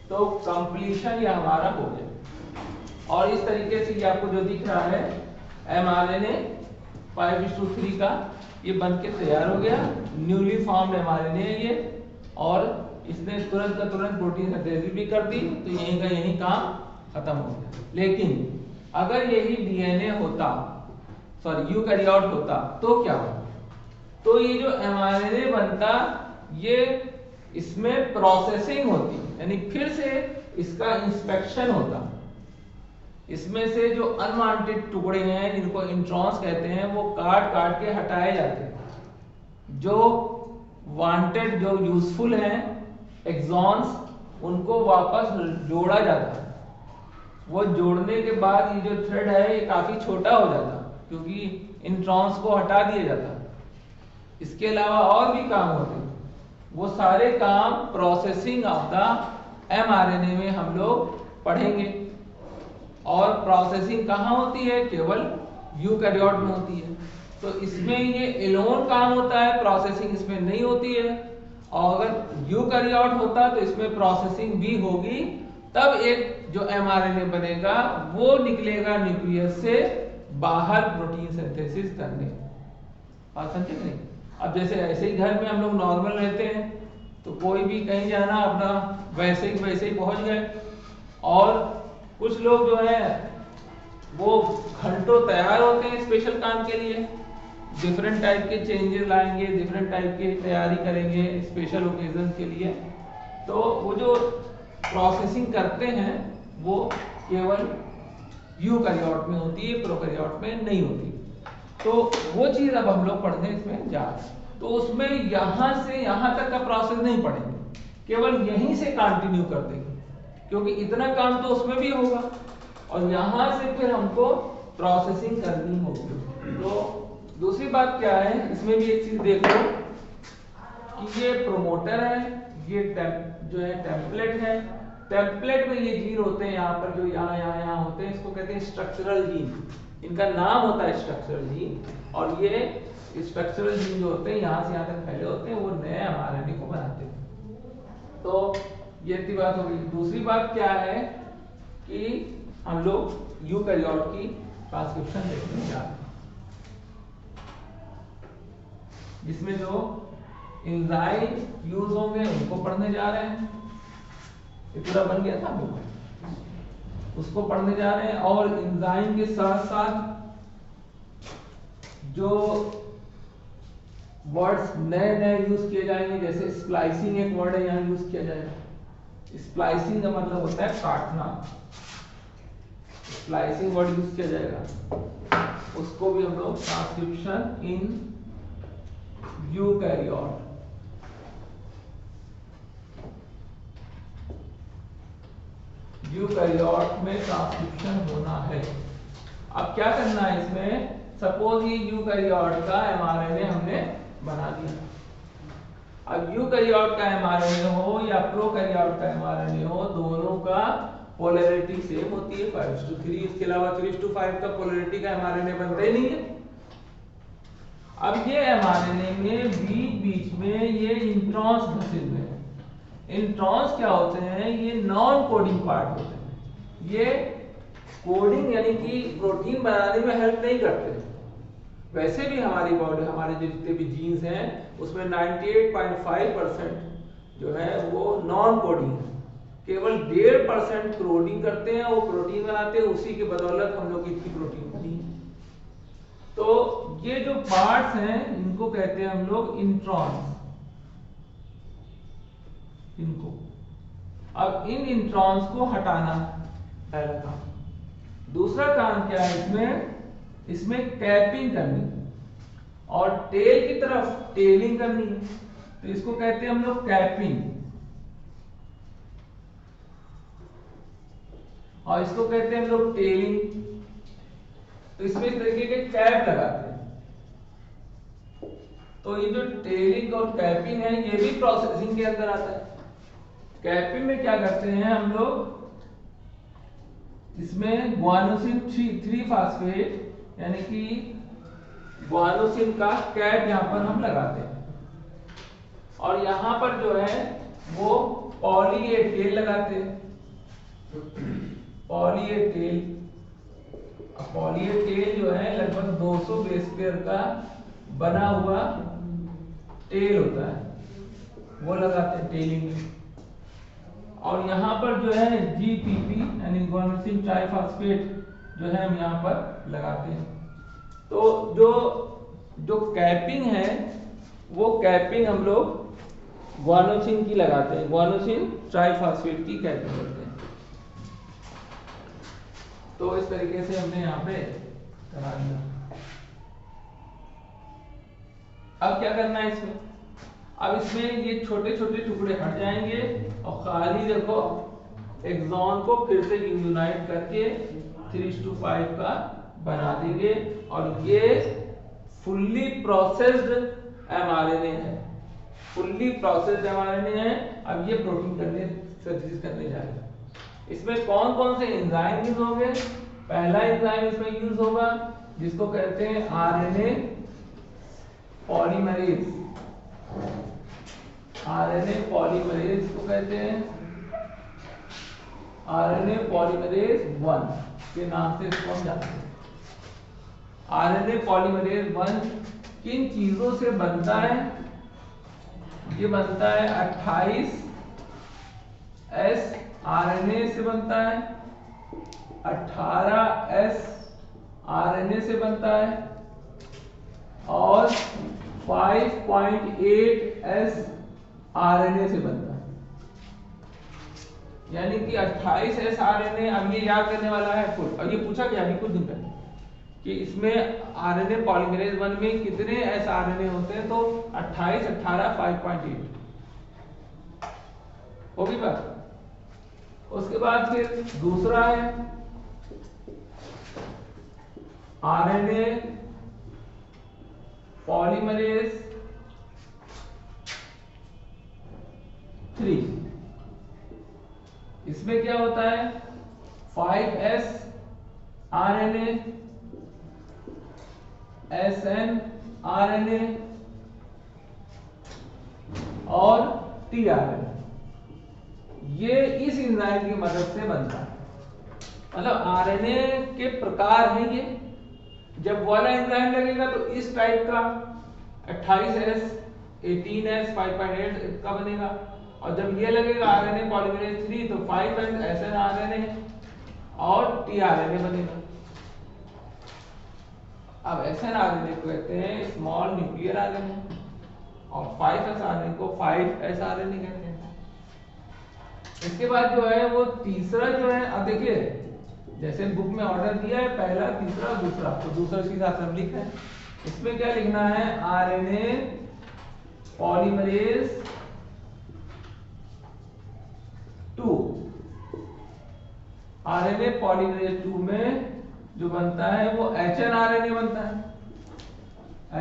तो completion ये हमारा हो गया. और इस तरीके से ये आपको जो दिख रहा है mRNA 5:3 का ये बन के तैयार हो गया. न्यूली फॉर्म्ड mRNA है ये, और इसने तुरंत का तुरंत प्रोटीन सिंथेसिस भी कर दी. तो यहीं का यहीं काम खत्म हो गया. लेकिन अगर यही डीएनए होता, यूकैरियोट होता, तो क्या होता? तो ये जो mRNA बनता, ये इसमें प्रोसेसिंग होती, यानी फिर से इसका इंस्पेक्शन होता. इसमें से जो अनवांटेड टुकड़े हैं, जिनको इंट्रॉन्स कहते हैं, वो काट के हटाए जाते हैं. जो वांटेड, जो यूजफुल हैं, एक्सॉन्स, उनको वापस जोड़ा जाता है. वो जोड़ने के बाद ये जो थ्रेड है ये काफी छोटा हो जाता, क्योंकि इंट्रॉन्स को हटा दिया जाता. इसके अलावा और भी काम होते हैं. वो सारे काम प्रोसेसिंग ऑफ द mRNA में हम लोग पढ़ेंगे. और प्रोसेसिंग कहाँ होती है? केवल यूकैरियोट में होती है. तो इसमें ये एलोन काम होता है, प्रोसेसिंग इसमें नहीं होती है. और अगर यूकैरियोट होता तो इसमें प्रोसेसिंग भी होगी. तब एक जो mRNA बनेगा वो निकलेगा न्यूक्लियस से बाहर प्रोटीन सिंथेसिस करने. बात समझे नहीं? अब जैसे ऐसे ही घर में हम लोग नॉर्मल रहते हैं, तो कोई भी कहीं जाना अपना वैसे ही पहुंच गए. और कुछ लोग जो है वो घंटों तैयार होते हैं स्पेशल काम के लिए. डिफरेंट टाइप के चेंजेस लाएंगे, डिफरेंट टाइप की तैयारी करेंगे स्पेशल ओकेजन के लिए. तो वो जो प्रोसेसिंग करते हैं वो केवल यूकैरियोट में होती है, प्रोकैरियोट में नहीं होती. तो वो चीज अब हम लोग पढ़ने इसमें जा रहे हैं. तो उसमें यहां से यहां तक का प्रोसेस नहीं पढ़ेंगे, केवल यहीं से कंटिन्यू कर देंगे, क्योंकि इतना काम तो उसमें भी होगा. और यहां से फिर हमको प्रोसेसिंग करनी होगी. तो दूसरी बात क्या है, इसमें भी एक चीज देखो कि ये प्रोमोटर है, ये जो है टेम्पलेट है. टेम्पलेट में ये जीन होते हैं यहाँ पर, जो यहाँ होते हैं, इसको कहते हैं स्ट्रक्चरल जीन. इनका नाम होता है स्ट्रक्चरल जीन. और ये स्ट्रक्चरल जीन जो होते हैं यहाँ से यहाँ तक फैले होते हैं, वो नए mRNA को बनाते हैं. तो ये इतनी बात होगी. दूसरी बात क्या है कि हम लोग यूकैरियोट की ट्रांसक्रिप्शन देखने जा रहे हैं, जिसमें जो एंजाइम यूज होंगे उनको पढ़ने जा रहे हैं. ये पूरा बन गया था हम लोग, उसको पढ़ने जा रहे हैं. और एंजाइम के साथ साथ जो वर्ड्स नए यूज किए जाएंगे, जैसे स्प्लाइसिंग एक वर्ड है, यहाँ यूज किया जाएगा. स्प्लाइसिंग का मतलब होता है काटना. स्प्लाइसिंग वर्ड यूज किया जाएगा. उसको भी हम लोग ट्रांसक्रिप्शन इन यूकैरियोट. यूकैरियोट में ट्रांसक्रिप्शन होना है. अब क्या करना है इसमें, सपोज ये यूकैरियोट का mRNA हमने बना दिया. अब यूकैरियोट का mRNA हो या प्रोकैरियोट का mRNA हो, दोनों का पोलैरिटी सेम होती है 5:3. इसके अलावा 3:5 का पोलैरिटी का mRNA बनता ही नहीं है. अब ये mRNA में बीच में ये इंट्रॉन्स फंसे हुए हैं. इंट्रॉन्स क्या होते हैं? ये नॉन कोडिंग पार्ट होते हैं. ये कोडिंग यानी कि प्रोटीन बनाने में हेल्प नहीं करते। वैसे भी हमारी बॉडी, हमारे जितने भी जीन्स हैं उसमें 98.5% जो है वो नॉन कोडिंग है। केवल 1.5% कोडिंग करते हैं, वो प्रोटीन बनाते हैं, उसी के बदौलत हम लोग की इतनी प्रोटीन बनी है। तो ये जो पार्ट्स हैं इनको कहते हैं हम लोग इंट्रॉन्स। इनको अब इन इंट्रॉन्स को हटाना पहला काम। दूसरा काम क्या है इसमें कैपिंग करनी और टेल की तरफ टेलिंग करनी है, तो इसको कहते हैं हम लोग कैपिंग, और इसको कहते हैं हम लोग टेलिंग। तो इसमें इस तरीके के कैप लगाते हैं। तो ये जो टेलिंग और कैपिंग है ये भी प्रोसेसिंग के अंदर आता है। कैपिंग में क्या करते हैं हम लोग, इसमें गुआनोसिन 3 फास्फेट यानी कि गुआनोसिन का कैप यहां पर हम लगाते हैं, और यहां पर जो है वो पॉली ए टेल लगाते हैं। पॉली ए टेल जो है लगभग 200 बेस पेयर का बना हुआ टेल होता है, वो लगाते हैं टेलिंग में। और यहाँ पर जो है GPP यानी गुआनोसिन ट्राइफॉस्फेट जो है हम यहाँ पर लगाते हैं। तो जो कैपिंग है वो कैपिंग हम लोग गुआनोसिन की लगाते हैं, गुआनोसिन ट्राइफॉस्फेट की कैपिंग करते हैं। तो इस तरीके से हमने यहाँ पे करा दिया। अब क्या करना है इसमें, अब इसमें ये छोटे छोटे टुकड़े हट जाएंगे और खाली देखो एक्सॉन को फिर से यूनाइट करके 3:5 का बना देंगे, और ये फुल्ली प्रोसेस्ड mRNA है। फुल्ली प्रोसेस्ड mRNA है। अब ये प्रोटीन सिंथेसिस करने जाएगा। इसमें कौन कौन से एंजाइम यूज होंगे, पहला एंजाइम इसमें यूज होगा जिसको कहते हैं RNA पॉलीमरेज। RNA पॉलीमरेज को कहते हैं RNA पॉलीमरेज 1 के नाम से इसको हम जानते हैं। RNA पॉलीमरेज 1 किन चीजों से बनता है, ये बनता है 28S RNA से बनता है, 18S RNA से बनता है, और 5.8S RNA से बनता है। यानी कि 28S RNA। अब ये याद करने वाला है फुल, और ये पूछा गया अभी कुछ दिन पहले कि इसमें RNA पॉलीमरेज 1 में कितने S RNA होते हैं, तो 28, 18, 5.8 होगी बात। उसके बाद फिर दूसरा है RNA पॉलीमरेज 3। इसमें क्या होता है 5S RNA, SN RNA और tRNA। ये इस एंजाइम की मदद से बनता है। मतलब RNA के प्रकार हैं ये। जब वाला एंजाइम लगेगा तो इस टाइप का 28S 18S 5.8 का बनेगा, और जब ये लगेगा RNA पॉलीमरेज 3 तो 5S SN RNA और tRNA बनेगा। अब SN RNA को कहते हैं स्मॉल न्यूक्लियर RNA, और 5S RNA को 5S RNA कहते हैं। इसके बाद जो है वो तीसरा जो है, अब देखिए जैसे बुक में ऑर्डर दिया है पहला, तीसरा, दूसरा, तो दूसरा सीधा असेंबली है। इसमें क्या लिखना है RNA पॉलीमरेज 2। RNA पॉलीमरेज 2 में जो बनता है वो HN RNA बनता है।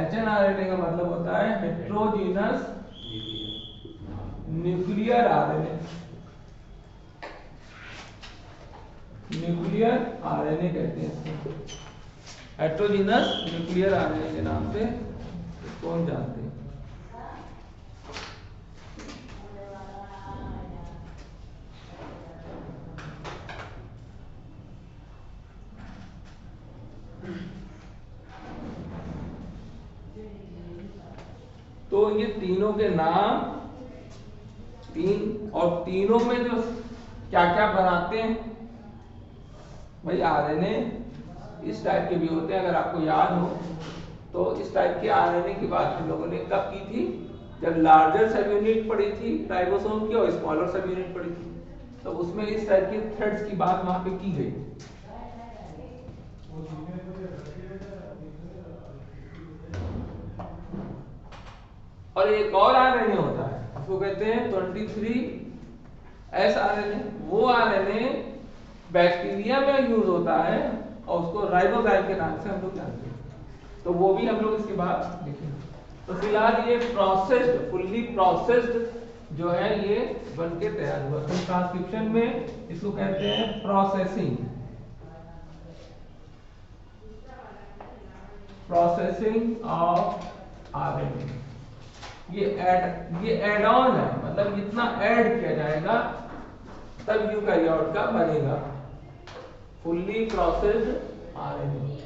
HN RNA का मतलब होता है heterogeneous nuclear RNA। Nuclear RNA कहते हैं इसको, हेट्रोजीनस न्यूक्लियर RNA के नाम से इसको हम जानते हैं। तो ये तीनों के नाम तीन, और तीनों में जो क्या क्या बनाते हैं भाई, आरएनए इस टाइप के भी होते हैं। अगर आपको याद हो तो इस टाइप के आरएनए की बात हम लोगों ने कब की थी, जब लार्जर सब यूनिट पढ़ी थी राइबोसोम की और स्मॉलर सब यूनिट पढ़ी थी, तो उसमें इस टाइप के थ्रेड्स की बात वहां पे की गई। और एक और आरएनए होता है, उसको कहते हैं 23S आरएनए। वो आरएनए बैक्टीरिया में यूज होता है और उसको राइबोजाइम के नाम से हम लोग जानते हैं, तो वो भी हम लोग इसके बाद देखेंगे। तो फिलहाल ये प्रोसेस्ड, फुल्ली प्रोसेस्ड जो है ये बन के तैयार हुआ। तो ट्रांसक्रिप्शन में इसको कहते हैं प्रोसेसिंग, प्रोसेसिंग ऑफ आरएनए। ये ऐड ऑन है, मतलब इतना ऐड किया जाएगा तब यूकैरियोट का बनेगा फुल्ली प्रोसेस्ड आरएनए।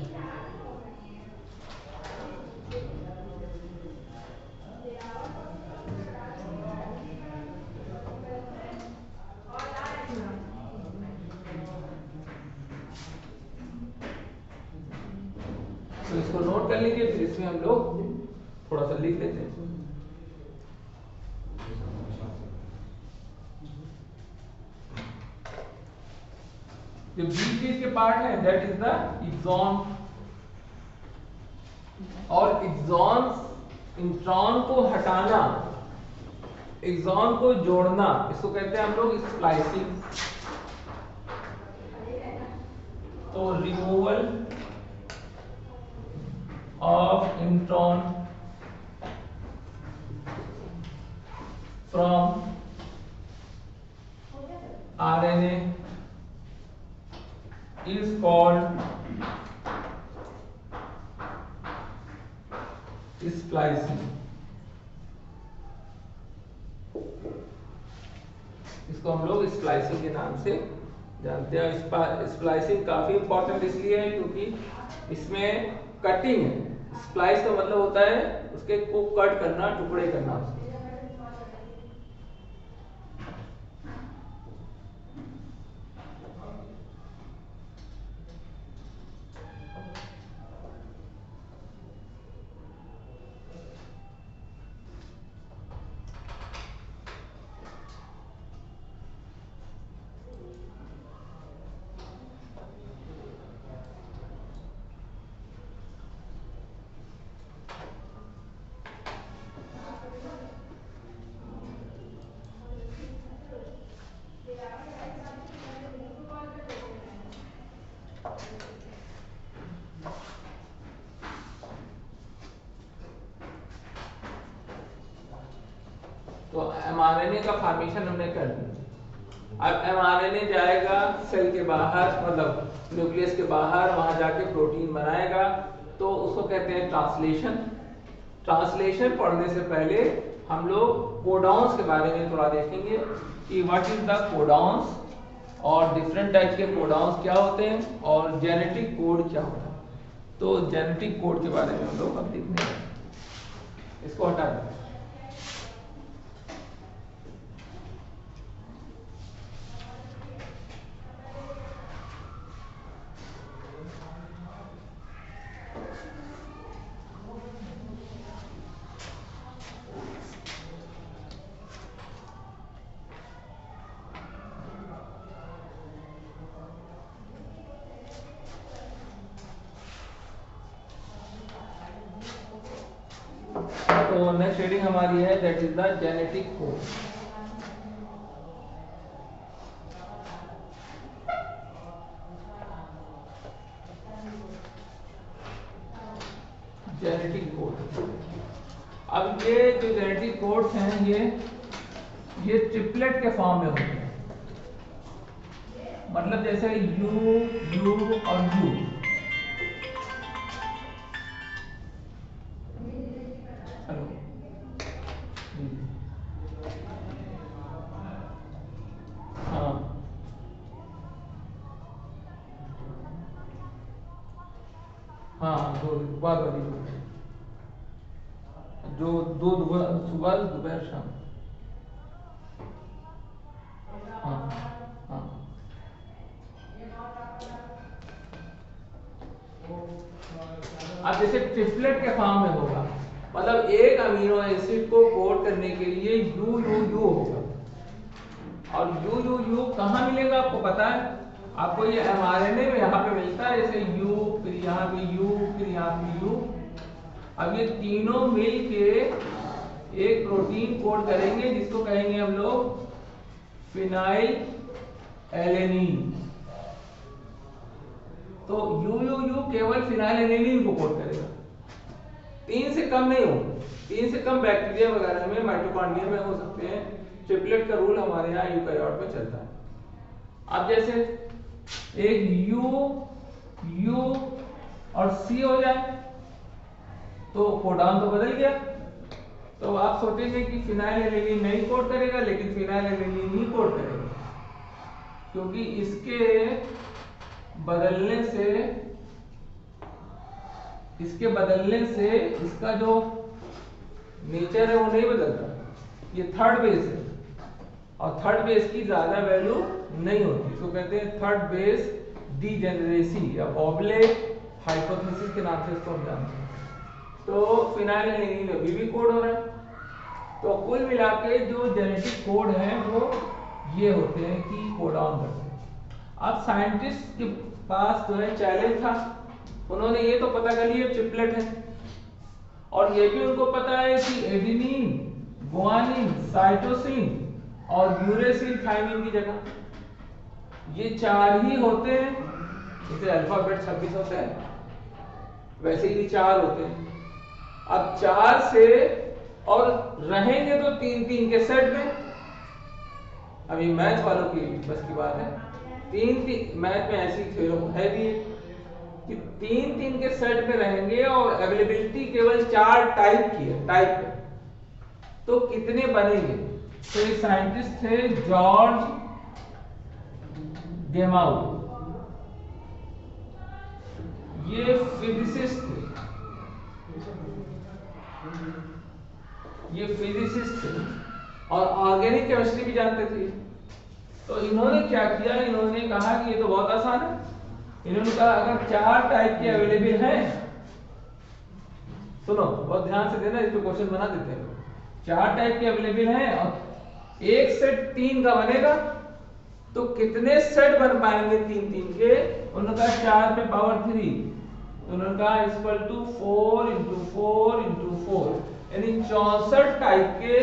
तो इसको नोट कर लीजिए, फिर इसमें हम लोग थोड़ा सा लिख लेते हैं। जो बीच बीच के पार्ट है दैट इज द एक्सॉन, और एक्सॉन इंट्रॉन को हटाना, एक्सॉन को जोड़ना, इसको कहते हैं हम लोग स्प्लाइसिंग। तो removal of intron from RNA is called splicing। इसको हम लोग स्प्लाइसिंग के नाम से जानते हैं। स्प्लाइसिंग काफी इंपॉर्टेंट इसलिए है क्योंकि इसमें कटिंग है। स्प्लाइस का मतलब होता है उसके को कट करना, टुकड़े करना। तो एमआरएनए का फॉर्मेशन हमने कर दिया। अब एमआरएनए जाएगा सेल के बाहर, मतलब न्यूक्लियस के बाहर, वहां जाके प्रोटीन बनाएगा, तो उसको कहते हैं ट्रांसलेशन। ट्रांसलेशन पढ़ने से पहले हम लोग कोडॉन्स के बारे में थोड़ा देखेंगे कि व्हाट इज द कोडॉन्स, और डिफरेंट टाइप के कोडॉन्स क्या होते हैं, और जेनेटिक कोड क्या होता है। तो जेनेटिक कोड के बारे में हम लोग अब देखने हैं। इसको हटा दें। तो नेक्स्ट हेडिंग हमारी है that is the genetic code. Genetic code. अब ये जो जेनेटिक कोड्स हैं ये ट्रिपलेट के फॉर्म में होते हैं, मतलब जैसे यू यू और यू। हाँ, जो दो सुबह दोपहर शाम। हाँ हाँ अब जैसे ट्रिपलेट के फॉर्म में होगा, मतलब एक अमीनो एसिड को कोड करने के लिए यू यू यू होगा, और यू यू यू कहाँ मिलेगा आपको पता है? आपको ये mRNA में यहाँ पे मिलता है, जैसे यू, फिर यहाँ पे यू, फिर यहाँ पे यू। अब ये तीनों मिल के एक प्रोटीन कोड करेंगे जिसको कहेंगे हम लोग फिनाइल एलेनिन। तो यू यू यू केवल फिनाइल एलेनिन को कोड करेगा, 3 से कम नहीं हो। 3 से कम बैक्टीरिया वगैरह में, माइटोकॉन्ड्रिया में हो सकते हैं। ट्रिपलेट का रूल हमारे यहाँ यूकैरियोट में चलता है। अब जैसे एक यू और सी हो जाए तो कोडान तो बदल गया। तो आप सोचेंगे कि फिनाइल एलेनिन नहीं कोड करेगा, लेकिन फिनाइल एलेनिन ही कोड करेगा, क्योंकि इसके बदलने से इसका जो नेचर है वो नहीं बदलता। ये थर्ड बेस है और थर्ड बेस की ज्यादा वैल्यू नहीं होती, तो कहते हैं थर्ड बेस डीजेनरेसी या ऑब्लेट हाइपोथेसिस के नाम से इसको हम जानते हैं। तो फिनाइल एलेनिन अभी भी कोड हो रहा है। तो कुल मिला के जो जेनेटिक कोड है वो ये होते हैं कि कोडाउन करते हैं। अब साइंटिस्ट के पास जो है चैलेंज था, उन्होंने ये तो पता कर लिया ट्रिपलेट है, और ये भी उनको पता है कि एडेनिन, गुआनिन, साइटोसिन और यूरेसिल थाइमिन की जगह ये 4 ही होते हैं। जैसे अल्फाबेट 26 होते हैं, वैसे ही 4 होते हैं। अब 4 से और रहेंगे तो 3-3 के सेट में। अभी मैथ वालों की बस की बात है, 3-3 मैथ में ऐसी खेलों है भी कि 3-3 के सेट में रहेंगे और अवेलेबिलिटी केवल 4 टाइप की है, टाइप है। तो कितने बनेंगे? तो ये साइंटिस्ट थे जॉर्ज गेमाउ, ये फिजिसिस्ट थे, और ऑर्गेनिक केमिस्ट्री भी जानते थे। तो इन्होंने क्या किया, इन्होंने कहा कि ये तो बहुत आसान है। इन्होंने कहा अगर 4 टाइप के अवेलेबल हैं, सुनो बहुत ध्यान से देना, इस पे क्वेश्चन बना देते हैं। 4 टाइप के अवेलेबल हैं और एक सेट 3 का बनेगा, तो कितने सेट बन पाएंगे 3-3 के? उन्होंने कहा 4 पे पावर 3, तो उन्होंने कहा इक्वल टू 4 × 4 × 4, यानी 64 टाइप के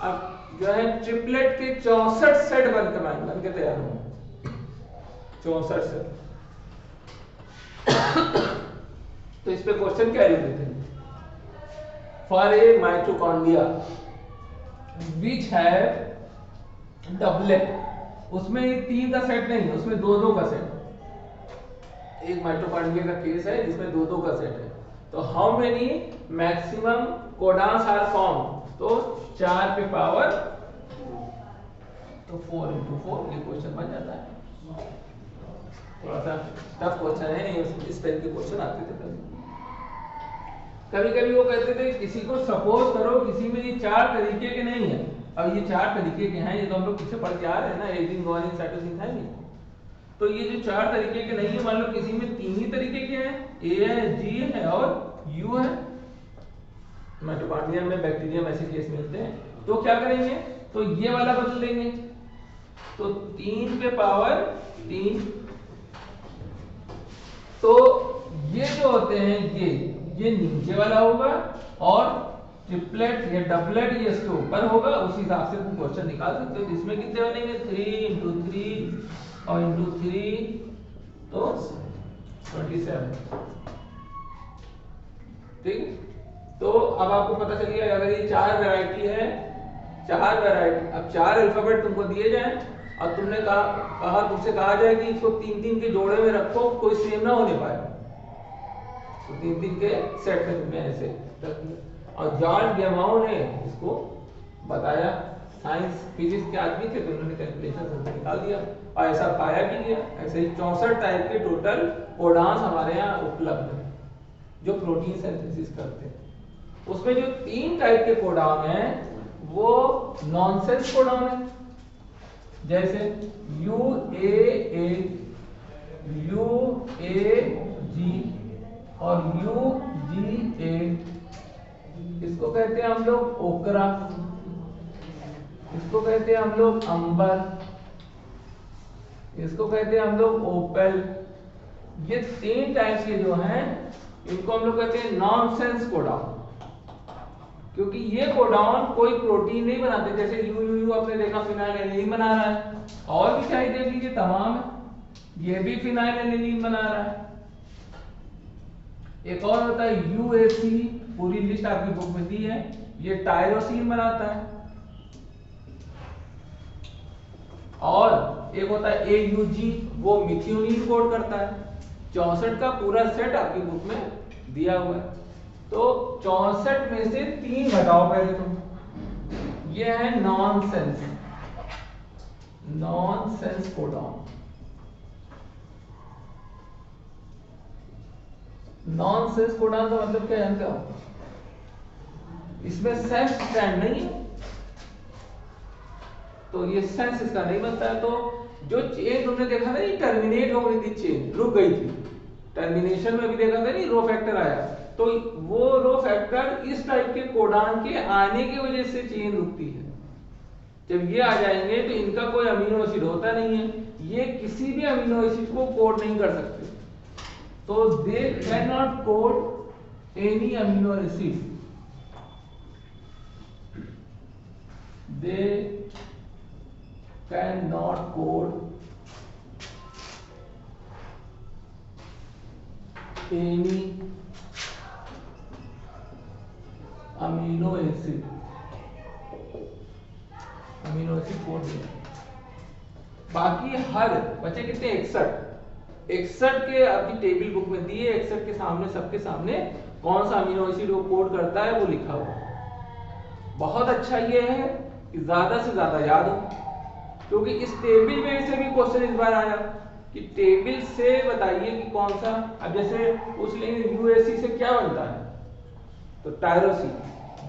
अब जो है ट्रिपलेट के 64 सेट बन के तैयार होंगे। 64 सेट। तो इस पे क्वेश्चन क्या लिख देते हैं? For a mitochondria which have doublet, उसमें 3 का सेट नहीं, उसमें 2-2 का सेट। एक माइटोकॉन्ड्रिया का केस है जिसमें 2-2 का सेट है। तो how many maximum codons are form? तो 4 पे पावर, तो 4 × 4 ये क्वेश्चन बन जाता है। थोड़ा सा टफ क्वेश्चन है, इस टाइप के क्वेश्चन आते थे कभी कभी। वो कहते थे किसी को सपोज करो किसी में ये 4 तरीके के नहीं है। अब ये 4 तरीके के हैं, ये तो हम लोग पीछे पढ़ के आ रहे हैं ना, एडेनिन, गुआनिन, साइटोसिन, थाइमिन। तो ये जो 4 तरीके के नहीं है, मान लो किसी में 3 ही तरीके के हैं, ए है, जी है और यू है। माइटोकॉन्ड्रिया में, बैक्टीरिया में ऐसे केस मिलते हैं। तो क्या करेंगे? तो ये वाला बदल देंगे, तो 3 पे पावर 3। तो ये जो होते हैं ये नीचे वाला होगा, और ट्रिपलेट या डबलेट ये इसके ऊपर होगा। उस हिसाब से तुम क्वेश्चन निकाल सकते हो। इसमें कितने बनेंगे? 3 × 3 और × 3, तो 27। ठीक। तो अब आपको पता चल गया अगर ये 4 वैरायटी है, 4 वैरायटी, अब 4 अल्फाबेट तुमको दिए जाएं और तुमने तुमसे कहा जाए कि इसको 3-3 के जोड़े में रखो, कोई सेम ना होने पाए, तो 3-3 के सेट में तुमने ऐसे रख दिया। और जॉर्ज गेमाउ ने इसको बताया, साइंस फिजिक्स के आदमी थे, तो उन्होंने कैलकुलेशन से निकाल दिया और ऐसा पाया भी गया। ऐसे ही 64 टाइप के टोटल कोडान्स हमारे यहाँ उपलब्ध है जो प्रोटीन सिंथेसिस करते हैं। उसमें जो 3 टाइप के कोडान हैं वो नॉनसेंस कोडान है, जैसे UAA, UAG और UGA। इसको कहते हैं हम लोग ओकरा, इसको कहते हैं हम लोग अंबर, इसको कहते हैं हम लोग ओपेल। ये 3 टाइप्स के जो हैं इनको हम लोग कहते हैं नॉनसेंस कोडान, क्योंकि ये कोडान कोई प्रोटीन नहीं बनाते। जैसे यू आपने देखा फिनाइल एलेनिन बना रहा है, और भी चाहे देख लीजिए तमाम है, ये भी फिनाइल एलेनिन बना रहा है। एक और होता है UAC, पूरी लिस्ट आपकी बुक में दी है, ये टायरोसिन बनाता है। और एक होता है AUG, वो मिथ्योनिन कोड करता है। 64 का पूरा सेट आपकी बुक में दिया हुआ है। तो 64 में से 3 घटाओ पहले तुम। ये है नॉनसेंस कोडान। नॉनसेंस कोडान का मतलब क्या जानते हो? इसमें सेंस स्टैंड नहीं है, तो ये सेंस इसका नहीं बनता है। तो जो चेन तुमने देखा था, ये टर्मिनेट हो गई थी, चेन रुक गई थी। टर्मिनेशन में भी देखा था नहीं, रो फैक्टर आया, तो वो रो फैक्टर इस टाइप के कोडान के आने की वजह से चेन रुकती है। जब ये आ जाएंगे तो इनका कोई अमीनो एसिड होता नहीं है, ये किसी भी अमीनो एसिड को कोड नहीं कर सकते, तो they can not code any amino acid, they can not code any amino acid code नहीं। बाकी हर बचे कितने 61 के आपकी टेबल बुक में दिए, 61 के सामने सबके सामने कौन सा अमीनो एसिड वो कोड करता है वो लिखा हुआ है। बहुत अच्छा ये है कि ज्यादा से ज्यादा याद हो, क्योंकि इस टेबल में से भी क्वेश्चन इस बार आया कि टेबल से बताइए कि कौन सा। अब जैसे उस लेंगे UAC से क्या बनता है, तो टायरोसिन।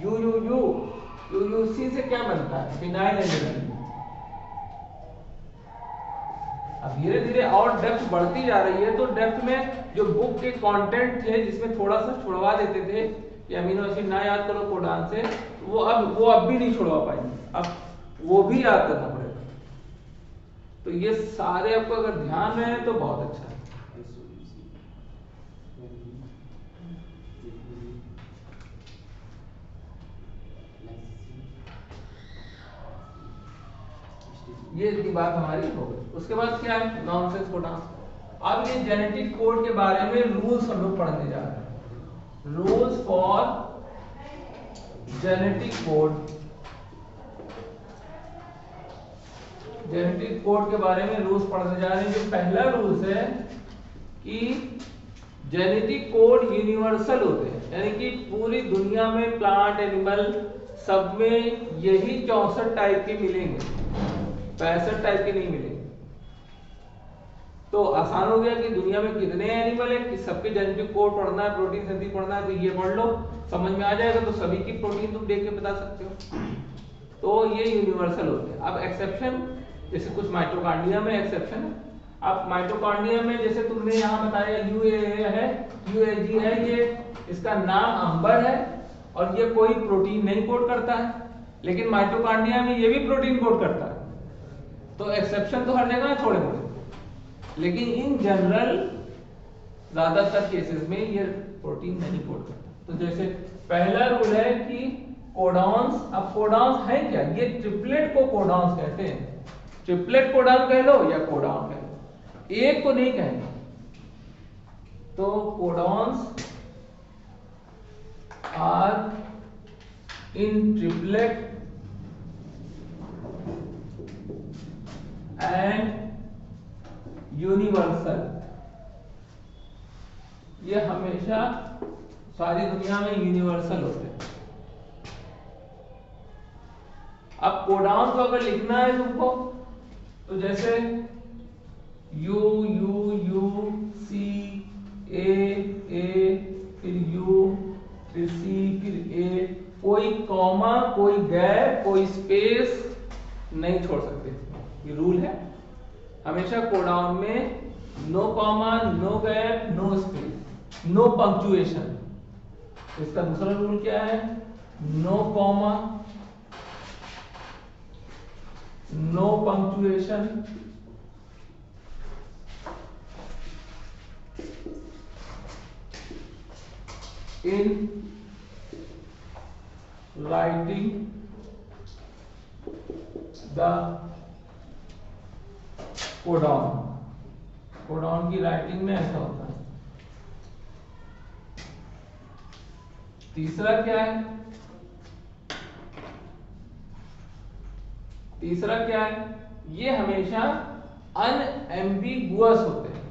UUC से क्या बनता है, फिनाइल एलेनिन। अब धीरे धीरे और डेप्थ बढ़ती जा रही है, तो डेप्थ में जो बुक के कंटेंट थे जिसमें थोड़ा सा छुड़वा देते थे कि अमीनो एसिड ना याद करो कोडान से, वो अब भी नहीं छुड़वा पाएंगे, अब वो भी याद करना पड़ेगा। तो ये सारे आपको अगर ध्यान रहे तो बहुत अच्छा है। ये बात हमारी हो गई। उसके बाद क्या है, नॉनसेंस कोडान। अब ये जेनेटिक कोड के बारे में रूल्स हम लोग पढ़ने जा रहे हैं। Rules for genetic code. Genetic code के बारे में रूल्स पढ़ने जा रहे हैं। जो पहला रूल्स है कि जेनेटिक कोड यूनिवर्सल होते हैं, यानी कि पूरी दुनिया में प्लांट एनिमल सब में यही 64 टाइप के मिलेंगे, 65 टाइप के नहीं मिलेंगे। तो आसान हो गया कि दुनिया में कितने एनिमल है, कि सबके जेनेटिक कोड पढ़ना है, प्रोटीन सिंथेसिस पढ़ना है, तो ये पढ़ लो, समझ में आ जाएगा। तो सभी की प्रोटीन तुम देख के बता सकते हो। तो ये यूनिवर्सल होते हैं। अब एक्सेप्शन, जैसे कुछ माइटोकॉन्ड्रिया में एक्सेप्शन है। अब माइटोकॉन्ड्रिया में जैसे तुमने यहाँ बताया UAA है, UAG है, ये इसका नाम अंबर है और ये कोई प्रोटीन नहीं कोड करता है, लेकिन माइटोकॉन्ड्रिया में ये भी प्रोटीन कोड करता है। तो एक्सेप्शन तो हर जगह है थोड़े थोड़े, लेकिन इन जनरल ज्यादातर केसेस में ये प्रोटीन नहीं कोड करता। तो जैसे पहला रूल है कि कोडॉन्स, अब कोडॉन्स है क्या, ये ट्रिपलेट को कोडॉन्स कहते हैं। ट्रिपलेट कोडॉन कह लो या कोडॉन कह लो, एक को नहीं कहेंगे। तो codons are in triplet and universal. ये हमेशा सारी दुनिया में यूनिवर्सल होते हैं। अब कोडाउन को अगर लिखना है तुमको, तो जैसे U U U C A A फिर U फिर C फिर A कॉमा, कोई गैप, कोई स्पेस नहीं छोड़ सकते। ये रूल है हमेशा कोडाउन में, no comma, no gap, no space, no punctuation. इसका दूसरा रूल क्या है? No comma, no punctuation, in writing the codon. Codon की राइटिंग में ऐसा होता है। तीसरा क्या है? तीसरा क्या है? ये हमेशा अनएम्बिगुअस होते हैं।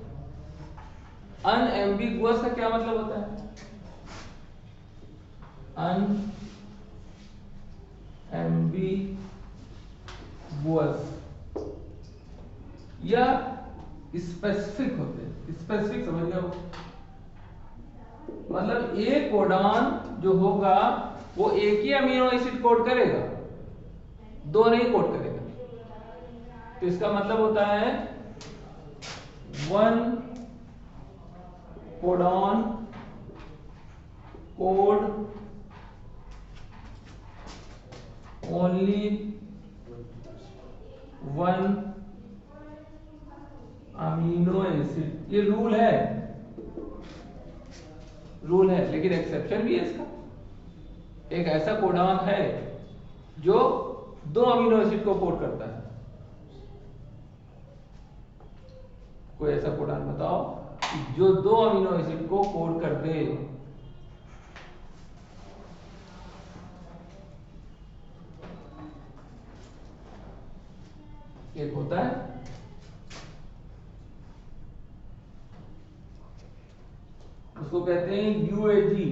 अनएम्बिगुअस का क्या मतलब होता है? अनएम्बिगुअस या स्पेसिफिक होते हैं। स्पेसिफिक समझ गए? मतलब एक कोडान जो होगा वो एक ही अमीनो एसिड कोड करेगा, दो नहीं कोड करेगा। तो इसका मतलब होता है one codon code only one amino acid. ये रूल है, रूल है, लेकिन एक्सेप्शन भी है इसका। एक ऐसा कोडान है जो दो अमीनो एसिड को कोड करता है। कोई ऐसा कोडान बताओ जो दो अमीनो एसिड को कोड कर दे। एक होता है उसको कहते हैं यूएजी।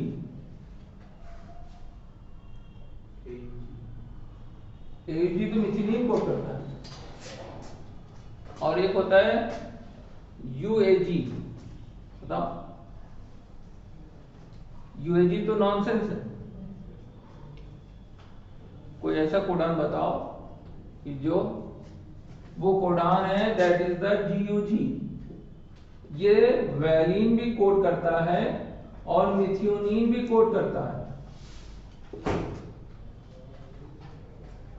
एजी तो मिथिलीन कोड करता है। और एक होता है यूएजी। बताओ, यूएजी तो नॉनसेंस है। कोई ऐसा कोडान बताओ कि जो वो कोडान है दैट इज द जीयूजी। ये वैलिन भी कोड करता है और मिथियोनिन भी कोड करता है।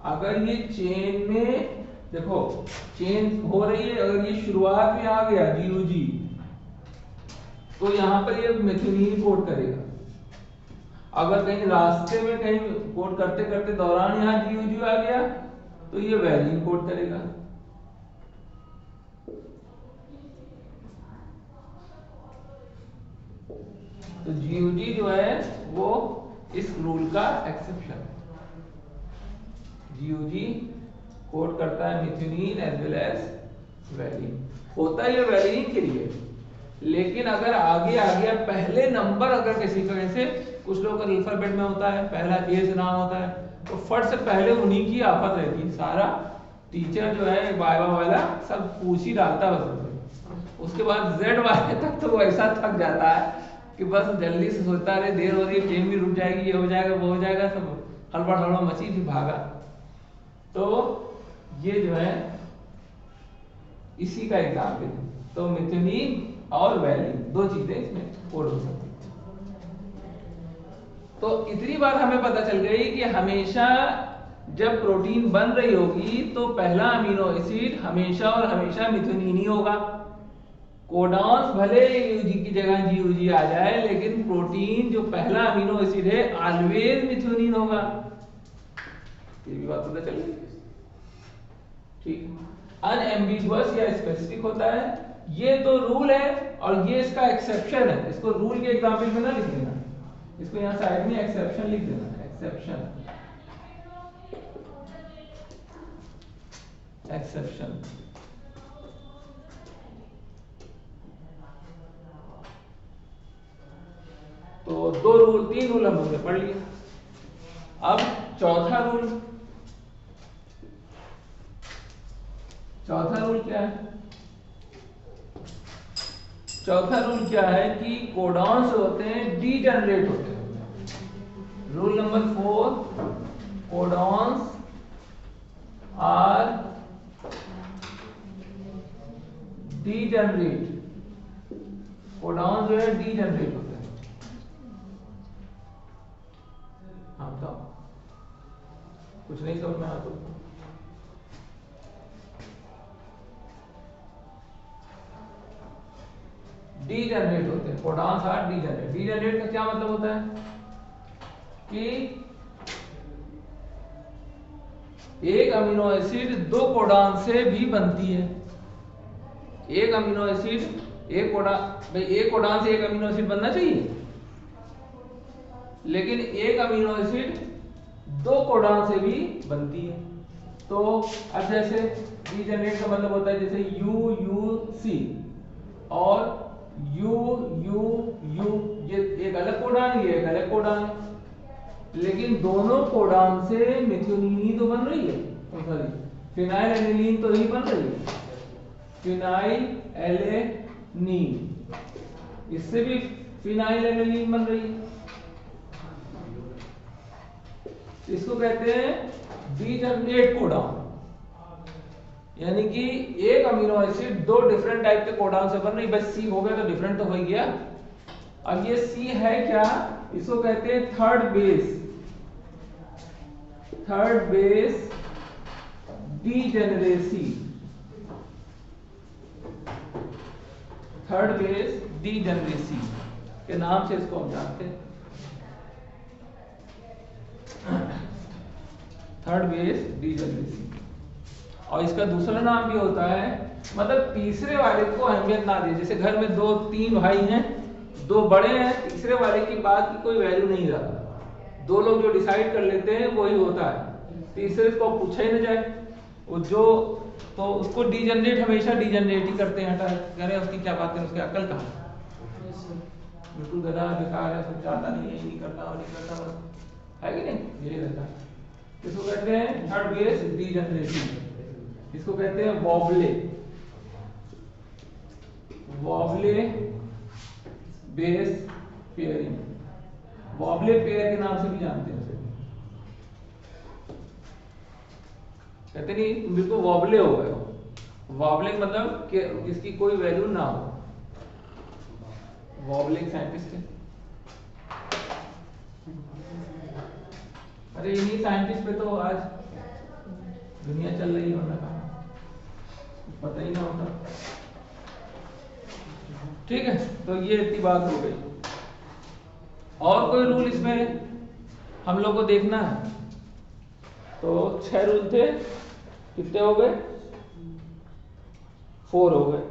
अगर ये चेन में देखो, चेन हो रही है, अगर ये शुरुआत में आ गया जीयूजी तो यहां पर ये मिथियोनिन कोड करेगा। अगर कहीं रास्ते में कहीं कोड करते करते दौरान यहां जीयूजी आ गया तो ये वैलिन कोड करेगा। तो जीयूजी जो है वो इस रूल का एक्सेप्शन है। जीयूजी कोड करता है methionine as well as valine. होता है ये वैलिन के लिए, लेकिन अगर आगे आ गया पहले नंबर, अगर किसी का जैसे कुछ लोग का अल्फाबेट में होता है पहला ए से नाम होता है तो फट से पहले उन्हीं की आफत रहती है। सारा टीचर जो है वाइवा वाला सब पूछ ही डालता है बस। उसके बाद जेड वाले तक तो वो ऐसा थक जाता है कि बस जल्दी से सोचता है देर हो रही है, ट्रेन भी रुक जाएगी, ये हो जाएगा, वो हो जाएगा, सब हड़बड़ हड़बड़ मची थी, भागा। तो ये जो है इसी का एग्जाम्पल है। तो मिथियोनिन और वैलिन दो चीजें इसमें कोड हो सकती है। तो इतनी बात हमें पता चल गई कि हमेशा जब प्रोटीन बन रही होगी तो पहला अमीनो एसिड हमेशा और हमेशा मिथियोनिन ही होगा। कोडॉन्स भले यूजी की जगह जीयूजी आ जाए, लेकिन प्रोटीन जो पहला अमीनो एसिड है ऑलवेज मिथियोनिन होगा। ये भी बात पता चली, ठीक। अनएम्बिगुअस या स्पेसिफिक होता है, ये तो रूल है और ये इसका एक्सेप्शन है। इसको रूल के एग्जांपल में ना लिख देना, इसको यहां साइड में एक्सेप्शन लिख देना। Exception, exception. तो दो रूल, तीन रूल हमने पढ़ लिए। अब चौथा रूल, चौथा रूल क्या है? चौथा रूल क्या है कि कोडॉन्स होते हैं डीजनरेट होते हैं। Rule number 4, codons are degenerate, codon जो है डीजेनरेट होते हैं। हाँ बताओ, कुछ नहीं समझ में आता तो डीजेनरेट होते हैं, कोडॉन्स आर डीजेनरेट। डीजेनरेट का क्या मतलब होता है कि एक अमीनो एसिड दो कोडॉन से भी बनती है। एक अमीनो एसिड एक कोडॉन, भाई एक कोडॉन से एक अमीनो एसिड बनना चाहिए, लेकिन एक अमीनो एसिड दो कोडॉन से भी बनती है। तो अब जैसे डीजेनरेट का मतलब होता है जैसे यू यू सी और यू यू यू, ये एक अलग कोडॉन, ये एक अलग कोडॉन है, लेकिन दोनों कोडॉन से मेथियोनीन ही तो बन रही है, सॉरी फिनाइल एलेनीन तो ही बन रही है, फिनाइल एलेनीन, इससे भी फिनाइल एलेनीन बन रही है। इसको कहते हैं डीजेनरेट कोडॉन, यानी कि एक अमीनो एसिड दो डिफरेंट टाइप के कोडॉन से बन रही। बस सी हो गया तो डिफरेंट तो हो ही गया। अब ये सी है क्या, इसको कहते हैं third base, third base degeneracy, third base degeneracy के नाम से इसको हम जानते हैं, थर्ड बेस डीजेनरेसी। और इसका दूसरा नाम भी होता है, मतलब तीसरे वाले को अहमियत ना दे। जैसे घर में दो तीन भाई हैं, दो बड़े हैं, तीसरे वाले की बात की कोई वैल्यू नहीं रहा, दो लोग जो डिसाइड कर लेते हैं वही होता है, तीसरे को पूछा ही ना जाए वो जो, तो उसको डीजेनरेट हमेशा डीजेनरेट ही करते हैं। कह रहे हैं उसकी क्या बात है, उसकी अकल कहाँ, बिल्कुल गधा बेकार है, कुछ चाहता नहीं है, ये नहीं करता और नहीं करता, बस है कि नहीं, यही रहता है। इसको कहते हैं थर्ड बेस डीजेनरेसी। इसको कहते हैं वॉबले, वॉबले बेस पेयरिंग, वॉबले पेयर के नाम से भी जानते हैं उसे। कहते नहीं तुम बिल्कुल वॉबले हो गए हो, वॉबलिंग मतलब कि इसकी कोई वैल्यू ना हो, वॉबलिंग साइंटिस्ट है। अरे इन्हीं साइंटिस्ट पे तो आज दुनिया चल रही है, वरना कहाँ पता ही ना होता। ठीक है, तो ये इतनी बात हो गई। और कोई रूल इसमें हम लोग को देखना है, तो 6 रूल थे, कितने हो गए, 4 हो गए।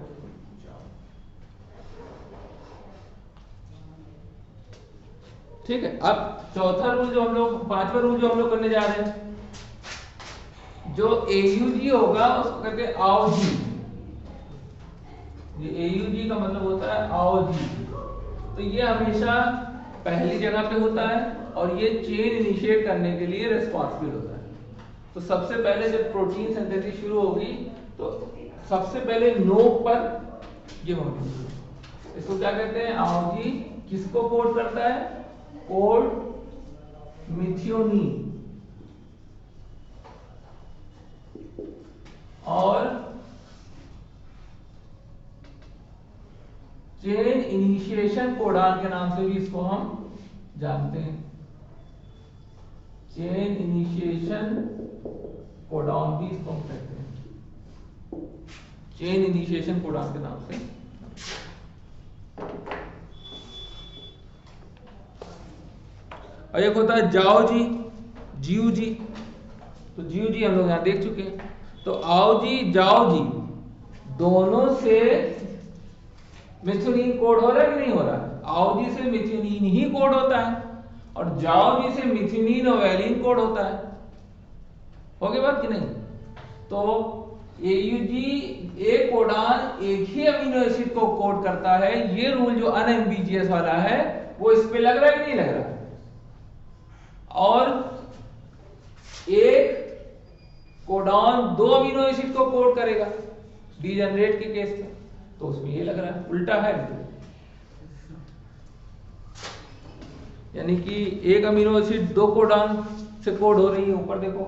ठीक है, अब चौथा रूल जो हम लोग, पांचवा रूल जो हम लोग करने जा रहे हैं, जो AUG होगा उसको कहते हैं आओ जी। ये AUG का मतलब होता है आओ जी, तो ये हमेशा पहली जगह पे होता है और ये चेन इनिशिएट करने के लिए रिस्पॉन्सिबल होता है। तो सबसे पहले जब प्रोटीन सिंथेसिस शुरू होगी तो सबसे पहले नोक पर ये मौजूद है। इसको क्या कहते हैं, आओ जी। किसको कोड करता है, कोड मिथियोनीन, और चेन इनिशिएशन कोडॉन के नाम से भी इसको हम जानते हैं, चेन इनिशिएशन कोडॉन भी इसको हम कहते हैं, चेन इनिशिएशन कोडॉन के नाम से। और एक होता है जाओ जी, जीव जी। तो जीव जी हम लोग यहां देख चुके हैं। तो आओ जी जाओ जी दोनों से मिथ्योनीन कोड हो रहा है कि नहीं हो रहा। आओ जी से मिथ्योनीन ही कोड होता है और जाओ जी से मिथ्योनीन और वैलिन कोड होता है। हो गई बात कि नहीं। तो AUG एक कोडॉन एक ही अमीनो एसिड को कोड करता है। ये रूल जो अनएम्बिजियस वाला है वो इस पे लग रहा है कि नहीं लग रहा। और एक कोडॉन दो अमीनो एसिड को कोड करेगा डीजेनरेट के केस में, तो उसमें ये लग रहा है उल्टा है। यानी कि एक अमीनो एसिड दो कोडॉन से कोड हो रही है, ऊपर देखो,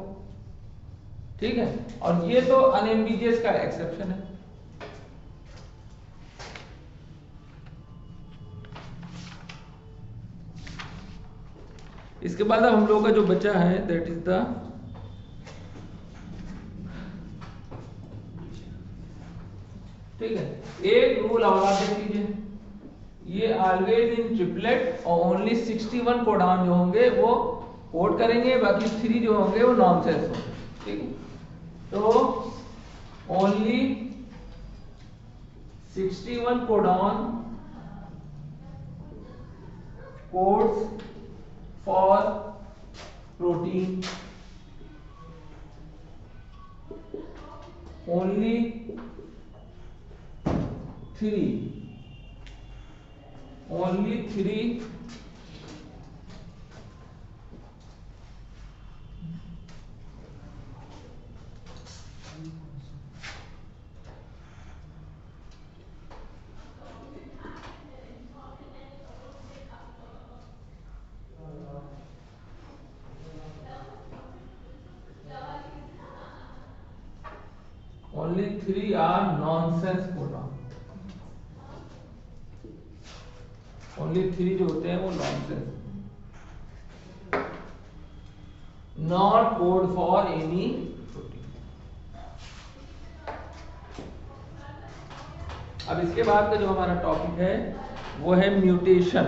ठीक है। और ये तो अनएम्बिगियस का एक्सेप्शन है। इसके बाद अब हम लोगों का जो बचा है दैट इज द ठीक है, एक रूल और आप देख लीजिए, ये ऑलवेज इन ट्रिपलेट और ओनली 61 कोडान जो होंगे वो कोड करेंगे, बाकी 3 जो होंगे वो नॉनसेंस होंगे, ठीक है। तो only 61 codon codes for protein, only 3 only 3 are nonsense codon, only 3 जो होते हैं वो nonsense, not code for any protein. अब इसके बाद का जो हमारा टॉपिक है वो है म्यूटेशन।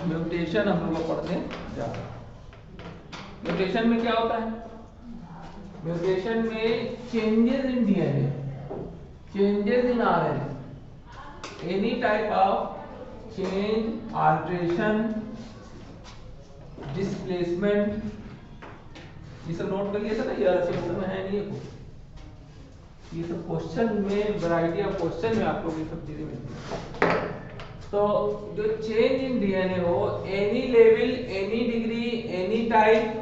म्यूटेशन हम लोग पढ़ने जा रहे हैं। म्यूटेशन में क्या होता है? म्यूटेशन में changes in DNA, changes in RNA, any type of change, alteration, displacement, ये सब नोट कर लिया था ना, ये सेक्शन में है नहीं है कुछ, ये सब क्वेश्चन में, वैरायटी ऑफ क्वेश्चन में आप लोग ये सब चीजें मिलती है। तो जो चेंज इन डीएनए हो, any level, any degree, any type,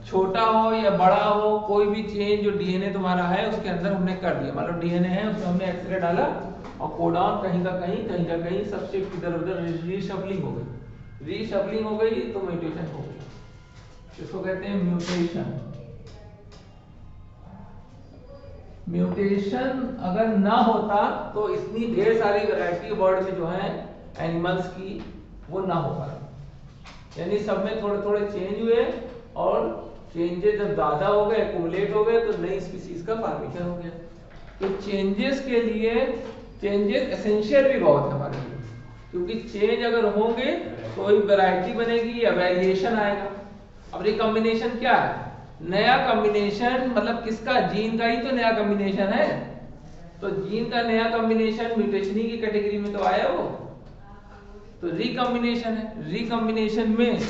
छोटा हो या बड़ा हो, कोई भी चेंज जो डीएनए तुम्हारा है उसके अंदर हमने कर दिया। मान लो डीएनए है, उसमें हमने एक्सरे डाला और कोडॉन कहीं का कहीं सब शिफ्ट इधर उधर, रीशफलिंग हो गई, रीशफलिंग हो गई तो म्यूटेशन हो गई। इसको कहते हैं म्यूटेशन। म्यूटेशन अगर ना होता तो इतनी ढेर सारी वैरायटी वर्ल्ड में जो है एनिमल्स की वो ना हो पाती। यानी सब में थोड़े थोड़े चेंज हुए और चेंजेस जब ज्यादा हो गए, एक्युमुलेट हो गए, तो नई स्पीसीज का फॉर्मेशन हो गया। तो चेंजेस के लिए चेंजेस एसेंशियल भी बहुत है हमारे लिए, क्योंकि चेंज अगर होंगे तो ही वैरायटी बनेगी या वेरिएशन आएगा। अब रिकॉम्बिनेशन क्या है? नया कॉम्बिनेशन, मतलब किसका? जीन का ही तो नया कॉम्बिनेशन है। तो जीन का नया कॉम्बिनेशन म्यूटेशन की कैटेगरी में तो आया वो, तो रिकॉम्बिनेशन है। रिकॉम्बिनेशन में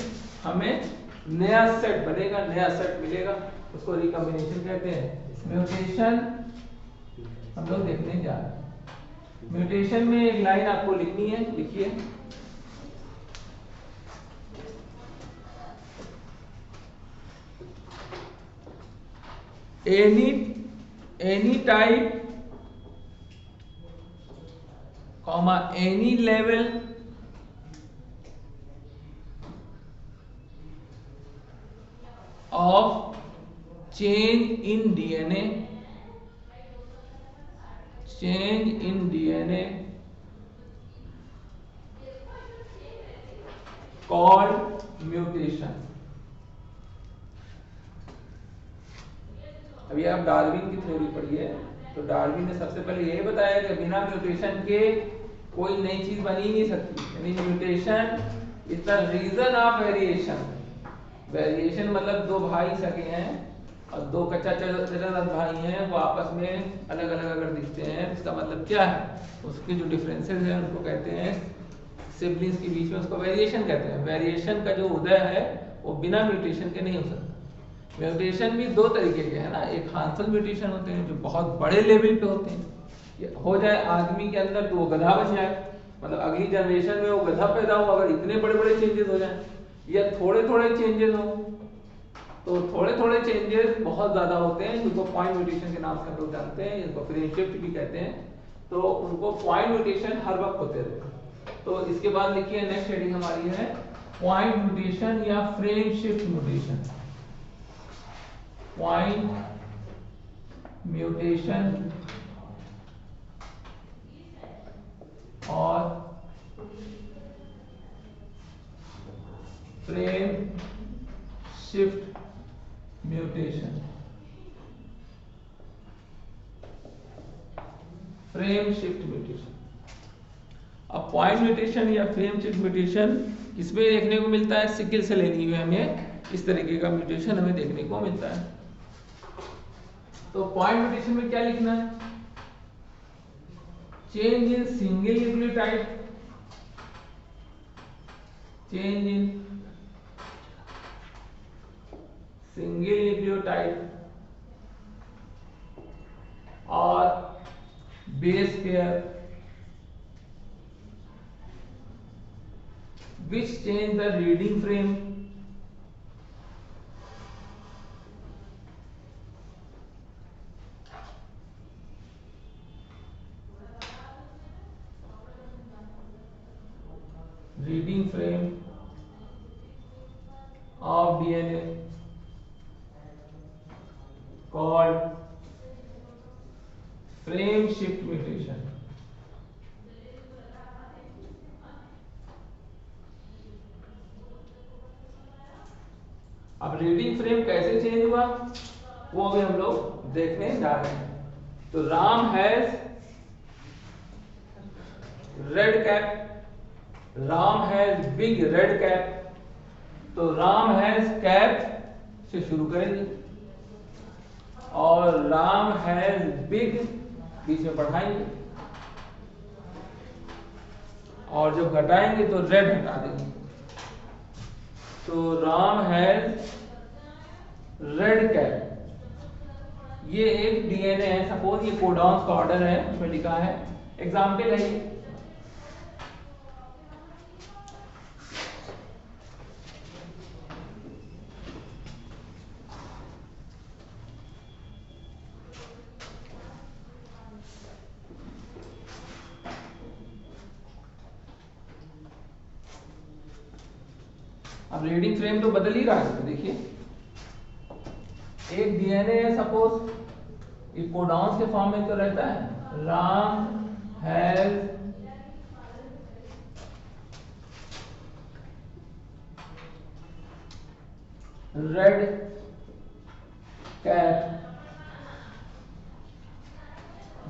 हमें नया सेट बनेगा, नया सेट मिलेगा, उसको रिकॉम्बिनेशन कहते हैं। म्यूटेशन हम लोग देखने जा रहे हैं। म्यूटेशन में एक लाइन आपको लिखनी है, लिखिए। Any type comma any level of change in DNA, change in DNA called mutation। अभी आप डार्विन की थ्योरी पढ़िए, तो डार्विन ने सबसे पहले ये बताया कि बिना म्यूटेशन के कोई नई चीज बन ही नहीं सकती। यानी mutation is the reason of variation. Variation मतलब दो भाई सके हैं और दो चचाजाद भाई हैं, वो आपस में अलग अलग अगर दिखते हैं, इसका मतलब क्या है? उसके जो डिफरेंसेस हैं उनको कहते हैं सिबलिंग्स के बीच में, उसको वेरिएशन कहते हैं। वेरिएशन का जो उदय है वो बिना म्यूटेशन के नहीं हो सकता। म्यूटेशन भी दो तरीके के हैं ना, एक हार्मफुल म्यूटेशन होते हैं जो बहुत बड़े लेवल पे होते हैं, हो जाए आदमी के अंदर तो वो गधा बन जाए, मतलब अगली जनरेशन में वो गधा पैदा हो अगर इतने बड़े बड़े चेंजेस हो जाए, या थोड़े थोड़े चेंजेस हो। तो थोड़े थोड़े चेंजेस बहुत ज्यादा होते हैं जिनको पॉइंट म्यूटेशन के नाम से हम लोग जानते हैं, जिनको फ्रेम शिफ्ट भी कहते हैं। तो उनको पॉइंट म्यूटेशन हर वक्त होते रहते हैं। तो इसके बाद लिखिए नेक्स्ट हेडिंग हमारी है पॉइंट म्यूटेशन या frame shift mutation, point mutation और frame shift mutation, frame shift mutation. अब पॉइंट म्यूटेशन या फ्रेम शिफ्ट म्यूटेशन किसमें देखने को मिलता है? सिकल सेल एनीमिया में इस तरीके का म्यूटेशन हमें देखने को मिलता है। तो पॉइंट म्यूटेशन में क्या लिखना है? Change in single nucleotide, change in single nucleotide और base pair which change the reading frame, reading frame of DNA called frame shift mutation। अब रीडिंग फ्रेम कैसे चेंज हुआ वो अभी हम लोग देखने जा रहे हैं। तो Ram has red cap, Ram has big red cap, तो राम हैज कैप से शुरू करेंगे और राम हैज बिग बीच में बढ़ाएंगे और जब घटाएंगे तो रेड हटा देंगे। तो राम हैज रेड कैप, ये एक डीएनए है, सपोज ये कोडॉन्स का ऑर्डर है, उसमें लिखा है, एग्जाम्पल है ये। अब रीडिंग फ्रेम तो बदल ही रहा है, देखिए एक डीएनए है, सपोज ये कोडॉन्स के फॉर्म में तो रहता है, राम हैज रेड कैप,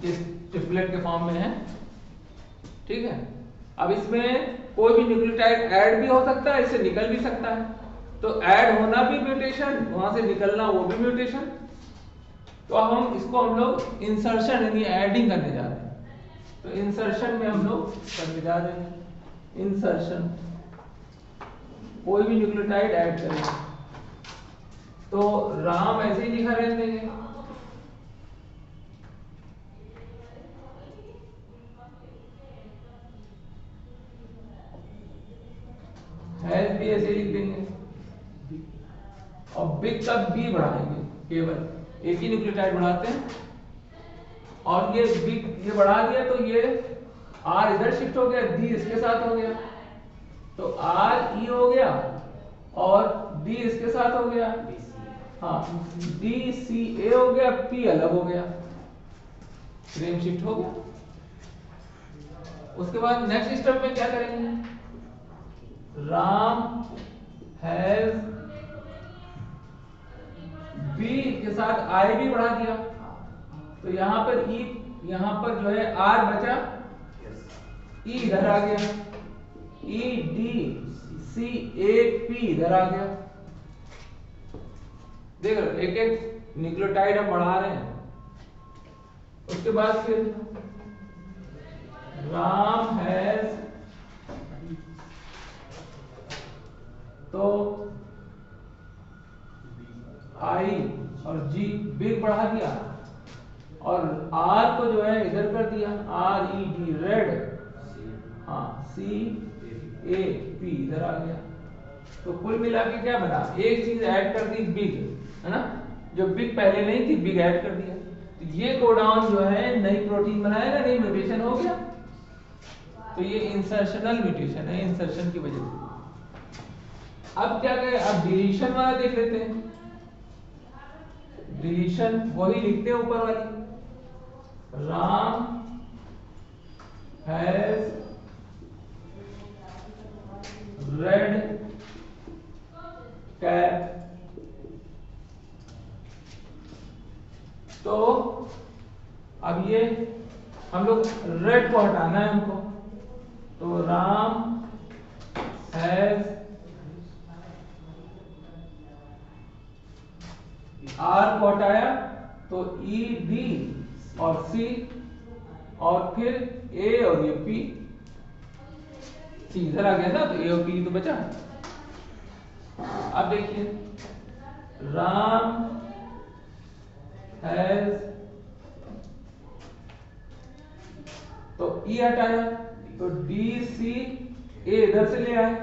जिस ट्रिपलेट के फॉर्म में है, ठीक है। अब इसमें कोई भी न्यूक्लियोटाइड ऐड भी हो सकता है, इससे निकल भी सकता है, तो ऐड होना भी म्यूटेशन, वहां से निकलना वो भी म्यूटेशन। तो अब हम लोग इंसर्शन यानी एडिंग करने जा रहे हैं। तो इंसर्शन में हम लोग करने जा रहे हैं इंसर्शन, कोई भी न्यूक्लियोटाइड ऐड करेंगे। तो राम ऐसे ही लिखा रहने देंगे, हैज भी ऐसे लिख देंगे और बिग तक बी बढ़ाएंगे, केवल एक ही न्यूक्लियोटाइड बढ़ाते हैं और ये बिग ये बढ़ा दिया तो ये आर इधर शिफ्ट हो गया, डी इसके साथ हो गया, तो आर ई हो गया और डी इसके साथ हो गया, हाँ डी सी ए हो गया, पी अलग हो गया, फ्रेम शिफ्ट हो गया। उसके बाद नेक्स्ट स्टेप में क्या करेंगे, राम हैज बी के साथ आई भी बढ़ा दिया, तो यहां पर ई, यहां पर जो है आर बचा, ई इधर आ गया, E D C A P इधर आ गया। देख रहे एक एक न्यूक्लियोटाइड हम बढ़ा रहे हैं। उसके बाद फिर राम हैज, तो आई और जी बिग बढ़ा दिया और आर को जो है इधर कर दिया, आर ई डी रेड, हाँ सी ए पी इधर आ गया। तो कुल मिला के क्या बना, एक चीज ऐड कर दी बिग, है ना, जो बिग पहले नहीं थी बिग ऐड कर दिया, तो ये कोडॉन जो है नई प्रोटीन बनाएगा, नई म्यूटेशन हो गया। तो ये इंसर्शनल म्यूटेशन है, इंसर्शन की वजह से। अब क्या करें, अब डिलीशन वाला देख लेते हैं। डिलीशन वही लिखते हैं ऊपर वाली, राम हैज रेड कैप। तो अब ये हम लोग रेड को हटाना है हमको, तो राम हैज आर को हटाया तो ई बी और सी और फिर ए और ये पी, सी इधर आ गया ना, तो ए और पी तो बचा। अब देखिए राम हैज, तो ई हटाया तो डी सी ए इधर से ले आए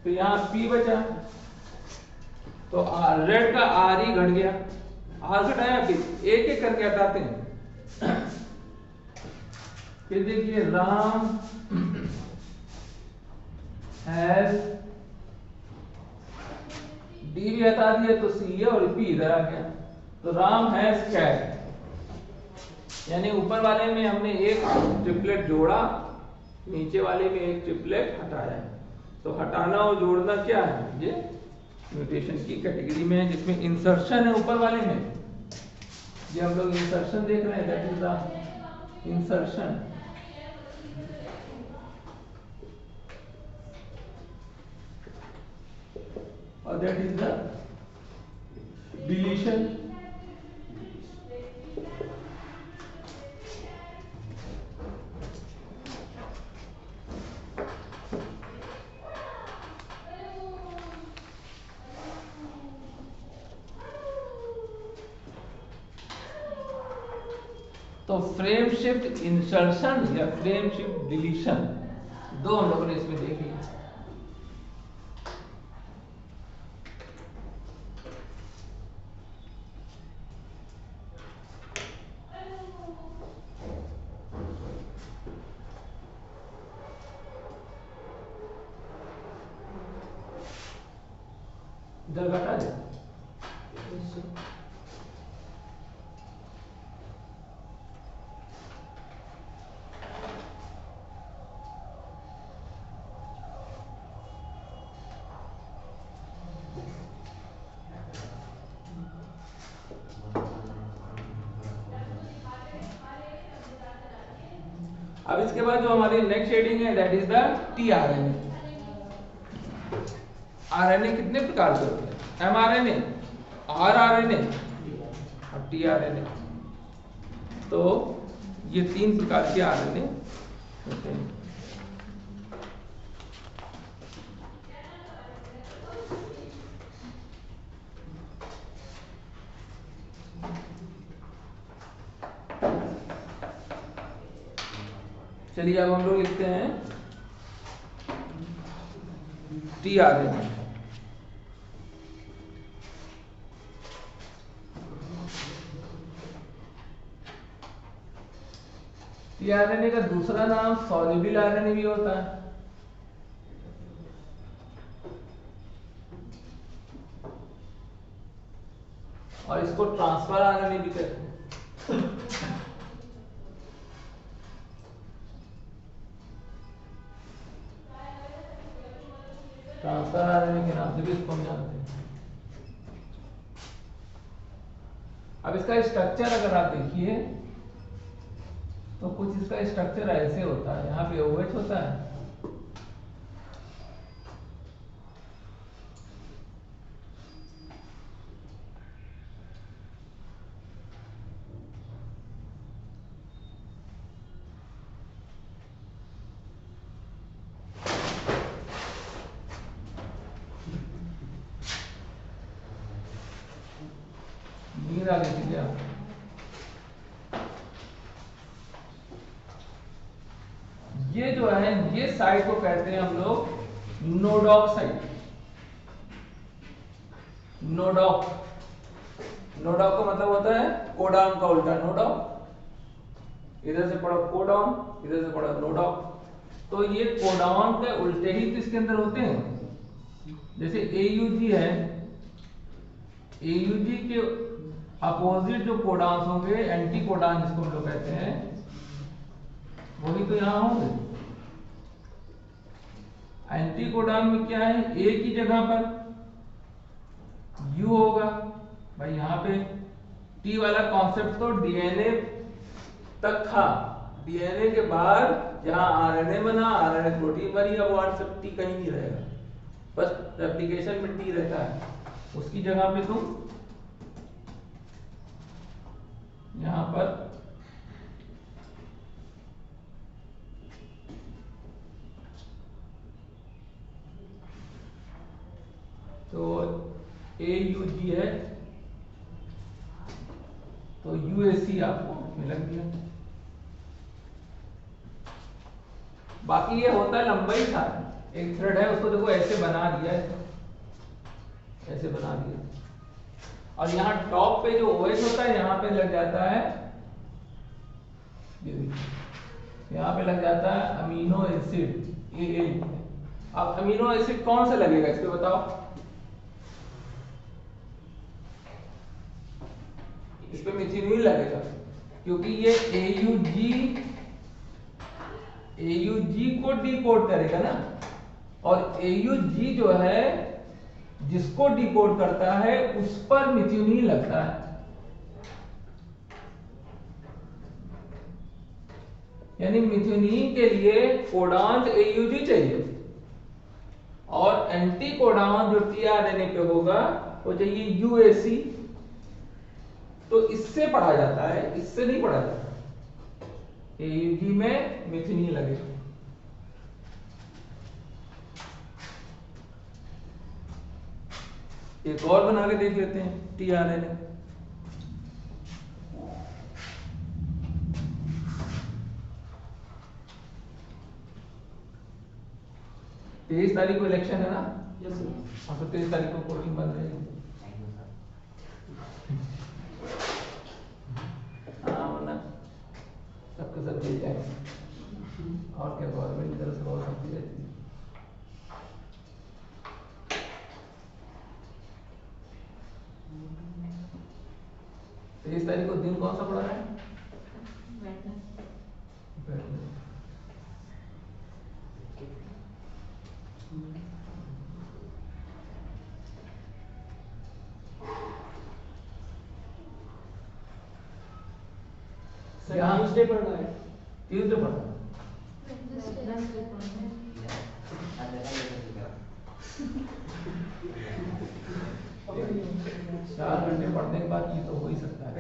तो यहां पी बचा, तो रेड का आर ही घट गया, आर घटाया फिर एक एक करके हटाते हैं। फिर देखिए राम हैज, डी भी हटा दिया तो सी है और पी इधर आ गया, तो राम हैज कैट, यानी ऊपर वाले में हमने एक ट्रिपलेट जोड़ा, नीचे वाले में एक ट्रिपलेट हटाया। तो हटाना और जोड़ना क्या है, ये म्यूटेशन की कैटेगरी में है, जिसमें इंसर्शन है ऊपर वाले में, ये हम लोग इंसर्शन देख रहे हैं, दैट इज द इंसर्शन। और दैट इज द डिलीशन। तो फ्रेम शिफ्ट इंसर्शन या फ्रेम शिफ्ट डिलीशन, दो हम लोगों ने इसमें देख लिया। इधर घटा दे, अब इसके बाद जो हमारी नेक्स्ट शेडिंग है that is the tRNA. RNA कितने प्रकार के होते हैं, एमआरएनए, आरआरएनए और टीआरएनए। तो ये तीन प्रकार के आरएनए होते हैं। चलिए अब हम लोग लिखते हैं टीआरएनए। टीआरएनए का दूसरा नाम सॉल्युबल आरएनए भी होता है, और इसको ट्रांसफर आरएनए भी कहते हैं। ट्रांसफर आरएनए के नाम से भी इसको हम जानते हैं। अब इसका स्ट्रक्चर अगर आप देखिए तो कुछ इसका स्ट्रक्चर ऐसे होता है, यहाँ पे OH होता है, नींद आ गई थी क्या? ये जो है ये साइट को कहते हैं हम लोग नोडॉक साइट। नोडॉक, नोडॉक का मतलब होता है कोडान का उल्टा नोडॉक, इधर से पढ़ो कोडान, इधर से पढ़ो नोडॉक। तो ये कोडान के उल्टे ही तो इसके अंदर होते हैं, जैसे AUG है, AUG के अपोजिट जो कोडान्स होंगे, एंटी कोडान जिसको हम लोग कहते हैं, वही तो यहां होंगे। एंटी कोडान में क्या है, A की जगह पर U होगा भाई। यहां पे T वाला कॉन्सेप्ट तो डीएनए तक था, डीएनए के बाद जहां आरएनए बना, आरएनए प्रोटीन बनी, अब वहां सब T कहीं नहीं रहेगा, बस रेप्लिकेशन में T रहता है। उसकी जगह पे तुम यहां पर तो AUG है तो UAC आपको में लग दिया। बाकी ये होता है लंबाई था, एक थ्रेड है उसको देखो ऐसे बना दिया, ऐसे बना दिया, और यहाँ टॉप पे जो OH होता है यहाँ पे लग जाता है, ये देखिए यहाँ पे लग जाता है अमीनो एसिड AA। अब अमीनो एसिड कौन सा लगेगा इस पे बताओ, इस पे मिथियोनिन लगेगा, क्योंकि ये AUG को डिकोड करेगा ना, और AUG जो है जिसको डिकोड करता है उस पर मिथियोनिन लगता है। यानी मिथियोनिन के लिए कोडान AUG चाहिए, और एंटी कोडान जो टीआरएनए पे होगा वो चाहिए UAC। तो इससे पढ़ा जाता है, इससे नहीं पढ़ा जाता। AUG में मिथियोनिन लगेगा। एक और बना के देख लेते हैं टीआरएनए। तेईस तारीख को इलेक्शन है ना? Yes sir. हाँ, तो 23 तारीख को पोलिंग बंद रहेगी। हाँ, वरना सबके सब जेल जाएंगे। और क्या, गवर्नमेंट की तरफ से बहुत सख्ती रहती है। तेईस तारीख को दिन कौन सा पड़ा है? ट्यूसडे पढ़ना है। ट्यूसडे पढ़ना है। 4 घंटे पढ़ने के बाद ये तो हो ही सकता है।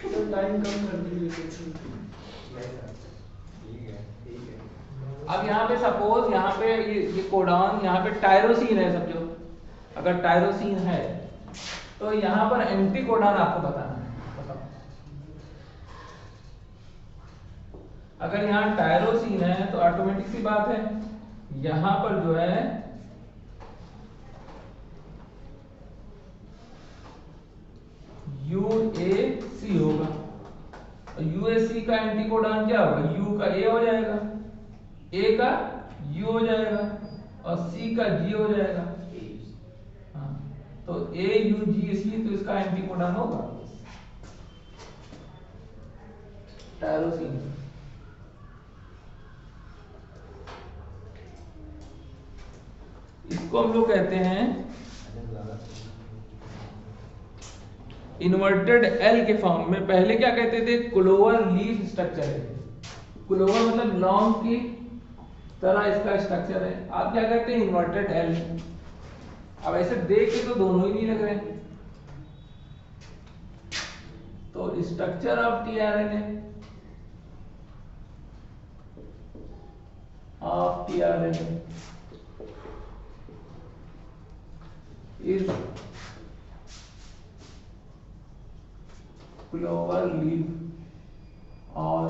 तो टाइम कम कर दीजिए। अब यहाँ पे सपोज यहाँ पे ये कोडान, यहाँ पे टायरोसिन है समझो। अगर टायरोसिन है तो यहाँ पर एंटी कोडान आपको बताना है। बताओ, अगर यहाँ टायरोसिन है तो ऑटोमेटिक सी बात है यहाँ पर जो है UAC होगा। UAC का एंटी कोडान क्या होगा? U का A हो जाएगा, A का U हो जाएगा, और C का G हो जाएगा। हाँ, तो AUGC, तो इसका एंटी कोडान होगा टायरोसिन। इसको हम लोग कहते हैं इन्वर्टेड एल के फॉर्म में। पहले क्या कहते थे? क्लोवर लीफ स्ट्रक्चर है। क्लोवर मतलब लॉन्ग की तरह इसका स्ट्रक्चर है। आप क्या कहते हैं? Inverted L. अब ऐसे देख के तो दोनों ही नहीं लग रहे। तो structure of tRNA is clover leaf or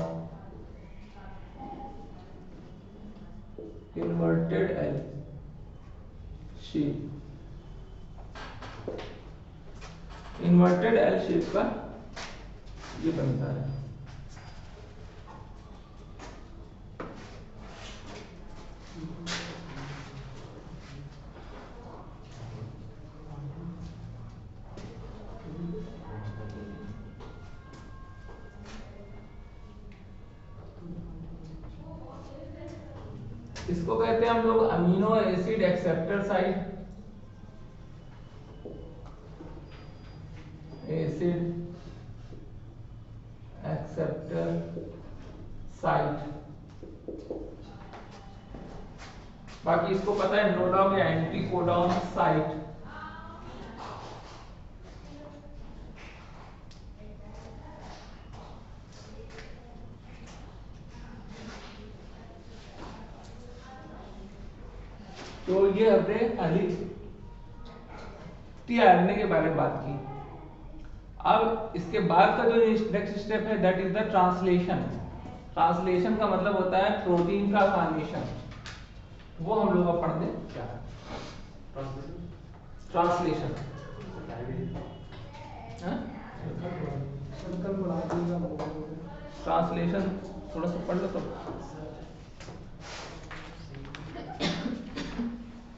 inverted L shape। Inverted L shape का ये बनता है। इसको कहते हैं हम लोग amino acid acceptor site, acid acceptor site. बाकी इसको पता है नोडा में एंटीकोडॉन साइट। तो ये हमने खाली टीआरएनए के बारे में बात की। अब इसके बाद का जो नेक्स्ट स्टेप है that is the translation. Translation का मतलब होता है प्रोटीन का फॉर्मेशन, वो हम लोग अब पढ़ने जा रहे हैं। ट्रांसलेशन सर्कल बढ़ा देगा। ट्रांसलेशन थोड़ा सा पढ़ लो तो।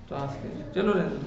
ट्रांसलेशन चलो रहने दो।